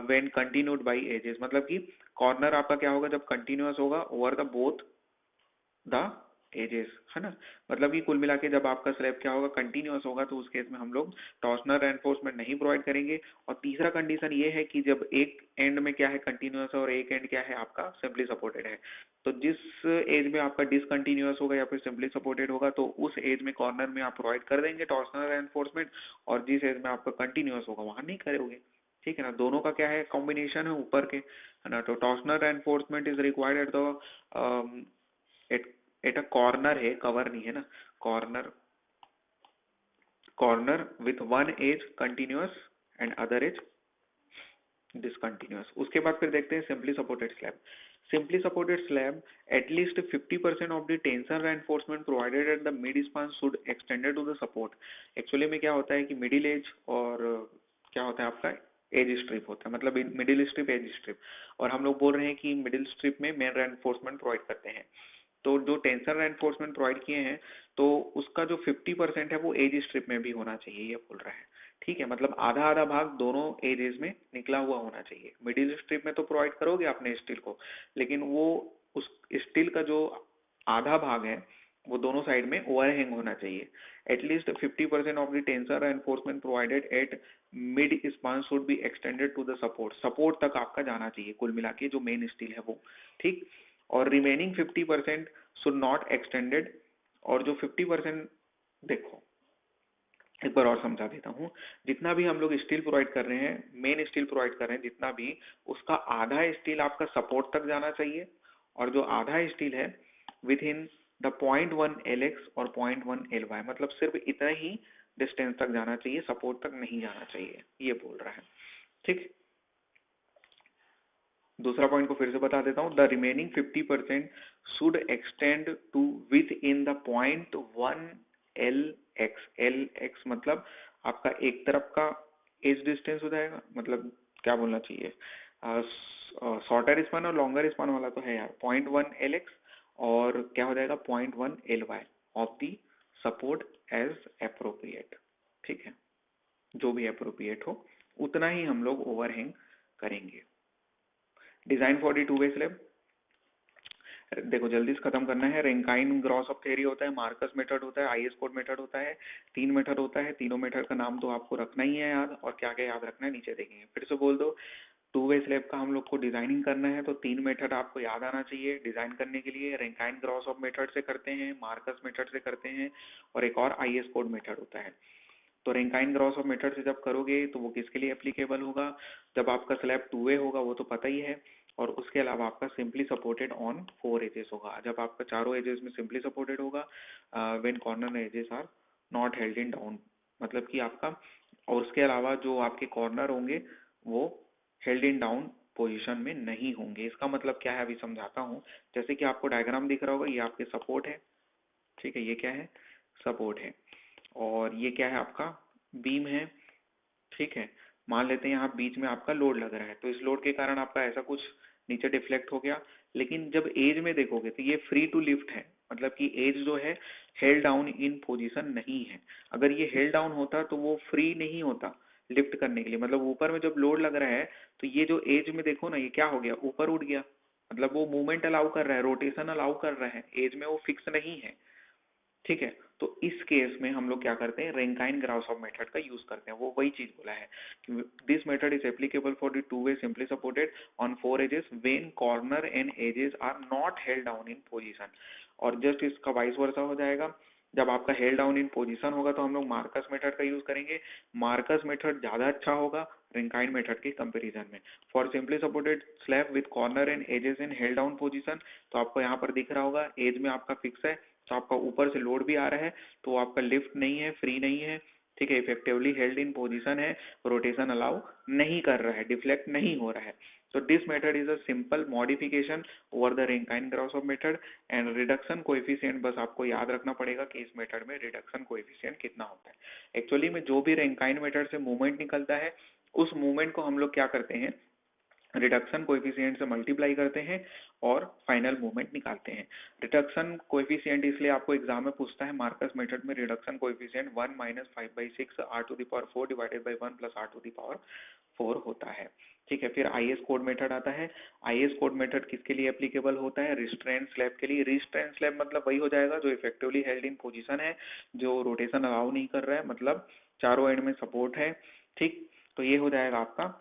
when continued by edges, मतलब कि कॉर्नर आपका क्या होगा जब कंटिन्यूअस होगा over the both the edges, है ना। मतलब कि कुल मिला के जब आपका स्लैब क्या होगा कंटिन्यूअस होगा तो उस केस में हम लोग टॉर्सनल रेनफोर्समेंट नहीं प्रोवाइड करेंगे। और तीसरा कंडीशन ये है कि जब एक एंड में क्या है कंटिन्यूअस है और एक एंड क्या है आपका सिंपली सपोर्टेड है, तो जिस एज में आपका डिसकंटिन्यूअस होगा या फिर सिंपली सपोर्टेड होगा तो उस एज में कॉर्नर में आप प्रोवाइड कर देंगे टॉर्सनल रेनफोर्समेंट, और जिस एज में आपका कंटिन्यूअस होगा वहां नहीं करोगे, ठीक है ना। दोनों का क्या है कॉम्बिनेशन है ऊपर के, है ना। तो torsional reinforcement is required at the at at a corner है, कवर नहीं है ना, corner, corner with one edge continuous and other edge discontinuous. उसके बाद फिर देखते हैं simply supported slab. Simply supported slab at least 50% of the tension reinforcement provided at the mid span should extended to the support. Actually में क्या होता है कि मिडिल एज और क्या होता है आपका एज स्ट्रिप होता है, मतलब मिडिल स्ट्रिप एज स्ट्रिप, और हम लोग बोल रहे हैं कि मिडिल स्ट्रिप में मेन रेनफोर्समेंट प्रोवाइड करते हैं। तो जो टेंशन रेनफोर्समेंट प्रोवाइड किए हैं तो उसका जो 50% है वो एज स्ट्रिप में भी होना चाहिए, ये बोल रहा है, ठीक है। मतलब आधा आधा भाग दोनों एजेस में निकला हुआ होना चाहिए। मिडिल स्ट्रिप में तो प्रोवाइड करोगे आपने स्टील को, लेकिन वो उस स्टील का जो आधा भाग है वो दोनों साइड में ओवरहैंग होना चाहिए। At least 50% of the tension reinforcement provided at mid span should be extended to the support, support तक आपका जाना चाहिए कुल मिला के जो मेन स्टील है वो, ठीक। और रिमेनिंग 50% शुड नॉट एक्सटेंडेड, और जो 50% देखो एक बार और समझा देता हूँ, जितना भी हम लोग स्टील प्रोवाइड कर रहे हैं, मेन स्टील प्रोवाइड कर रहे हैं जितना भी, उसका आधा स्टील आपका सपोर्ट तक जाना चाहिए, और जो आधा स्टील है विद इन द 0.1 LX और 0.1 LY, मतलब सिर्फ इतना ही डिस्टेंस तक जाना चाहिए, सपोर्ट तक नहीं जाना चाहिए, ये बोल रहा है, ठीक। दूसरा पॉइंट को फिर से बता देता हूँ, the remaining 50% should extend to within the 0.1 LX। LX मतलब आपका एक तरफ का एज डिस्टेंस हो जाएगा, मतलब क्या बोलना चाहिए, शॉर्टर स्पान और लॉन्गर स्पान वाला तो है यार, 0.1 LX और क्या हो जाएगा 0.1 LY of the support age appropriate, ठीक है, जो भी अप्रोप्रिएट हो उतना ही हम लोग ओवरहैंग करेंगे। Design for the two way slab, देखो जल्दी से खत्म करना है। रेंकाइन ग्रॉस ऑफ थ्योरी होता है, मार्कस मेथड होता है, आईएस कोड मेथड होता है, 3 मेथड होता है। तीनों मेथड का नाम तो आपको रखना ही है याद, और क्या क्या याद रखना है नीचे देखेंगे। फिर से बोल दो, टू वे स्लैब का हम लोग को डिजाइनिंग करना है तो 3 मेथड आपको याद आना चाहिए डिजाइन करने के लिए। रेंकाइन ग्रॉस ऑफ मेथड से करते हैं, मार्कस मेथड से करते हैं, और एक और आईएस कोड मेथड होता है। तो रेंकाइन ग्रॉस ऑफ मेथड से जब करोगे तो वो किसके लिए एप्लीकेबल होगा, जब आपका स्लैब टू वे होगा वो तो पता ही है, और उसके अलावा आपका सिंपली सपोर्टेड ऑन 4 एजेस होगा, जब आपका चारों एजेस में सिंपली सपोर्टेड होगा, when corner edges are not held in down, मतलब कि आपका, और उसके अलावा जो आपके कॉर्नर होंगे वो हेल्ड इन डाउन पोजीशन में नहीं होंगे। इसका मतलब क्या है अभी समझाता हूँ। जैसे कि आपको डायग्राम दिख रहा होगा, ये आपके सपोर्ट है, ठीक है, ये क्या है सपोर्ट है, और ये क्या है आपका बीम है, ठीक है। मान लेते हैं यहाँ बीच में आपका लोड लग रहा है, तो इस लोड के कारण आपका ऐसा कुछ नीचे डिफ्लेक्ट हो गया, लेकिन जब एज में देखोगे तो ये फ्री टू लिफ्ट है, मतलब कि एज जो है हेल्ड डाउन इन पोजीशन नहीं है। अगर ये हेल्ड डाउन होता तो वो फ्री नहीं होता लिफ्ट करने के लिए, मतलब ऊपर में जब लोड लग रहा है तो ये जो एज में देखो ना, ये क्या हो गया ऊपर उठ गया, मतलब वो मूवमेंट अलाउ कर रहा है, रोटेशन अलाउ कर रहा है, एज में वो फिक्स नहीं है। ठीक है। तो इस केस में हम लोग क्या करते हैं, रेंकाइन ग्राउसहॉफ मेथड का यूज करते हैं। वो वही चीज बोला है कि this method is applicable for the two way simply supported on four edges when corner and edges are not held down in position. और जस्ट इसका वाइस वर्सा हो जाएगा, जब आपका हेल्ड डाउन इन पोजीशन होगा तो हम लोग मार्कस मेथड का यूज करेंगे। मार्कस मेथड ज्यादा अच्छा होगा रेंकाइन मेथड के कंपैरिजन में। For simply supported slab with corner and edges in held down position, तो आपको यहाँ पर दिख रहा होगा एज में आपका फिक्स है, तो आपका ऊपर से लोड भी आ रहा है, तो आपका लिफ्ट नहीं है, फ्री नहीं है, ठीक है, इफेक्टिवली हेल्ड इन पोजीशन है, रोटेशन अलाउ नहीं कर रहा है, डिफ्लेक्ट नहीं हो रहा है। So this method is a simple modification over the Rankine-Grashof method and reduction coefficient बस आपको याद रखना पड़ेगा कि इस मेथड में रिडक्शन कोएफिशिएंट कितना होता है। एक्चुअली में जो भी रैंकाइन मेथड से मूवमेंट निकलता है उस मूवमेंट को हम लोग क्या करते हैं, रिडक्शन कोएफिशिएंट से मल्टीप्लाई करते हैं और फाइनल मूवमेंट निकालते हैं। रिडक्शन कोएफिशिएंट इसलिए आपको एग्जाम में पूछता है मार्कस मेथड में reduction coefficient 1 minus 5/6 r⁴ divided by 1 plus r⁴ होता है। ठीक है। फिर आईएस कोड मेथड आता है। आईएस कोड मेथड किसके लिए एप्लीकेबल होता है, रिस्ट्रेंट स्लैब के लिए। रिस्ट्रेंट स्लैब मतलब वही हो जाएगा जो इफेक्टिवली हेल्ड इन पोजीशन है, जो रोटेशन अलाउ नहीं कर रहा है, मतलब चारों एंड में सपोर्ट है। ठीक, तो ये हो जाएगा आपका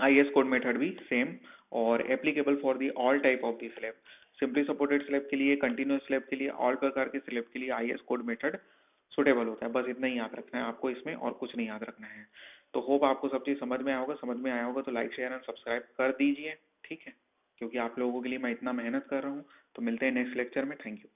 आईएस कोड मेथड भी सेम और applicable for the all type of the slab. Simply supported slab के लिए, कंटिन्यूस स्लैब के लिए, ऑल प्रकार के स्लैब के लिए आईएस कोड मेथड सुटेबल होता है। बस इतना ही याद रखना है आपको इसमें, और कुछ नहीं याद रखना है। तो होप आपको सब चीज समझ में आया होगा। समझ में आया होगा तो लाइक शेयर एंड सब्सक्राइब कर दीजिए, ठीक है, क्योंकि आप लोगों के लिए मैं इतना मेहनत कर रहा हूँ। तो मिलते हैं नेक्स्ट लेक्चर में। Thank you.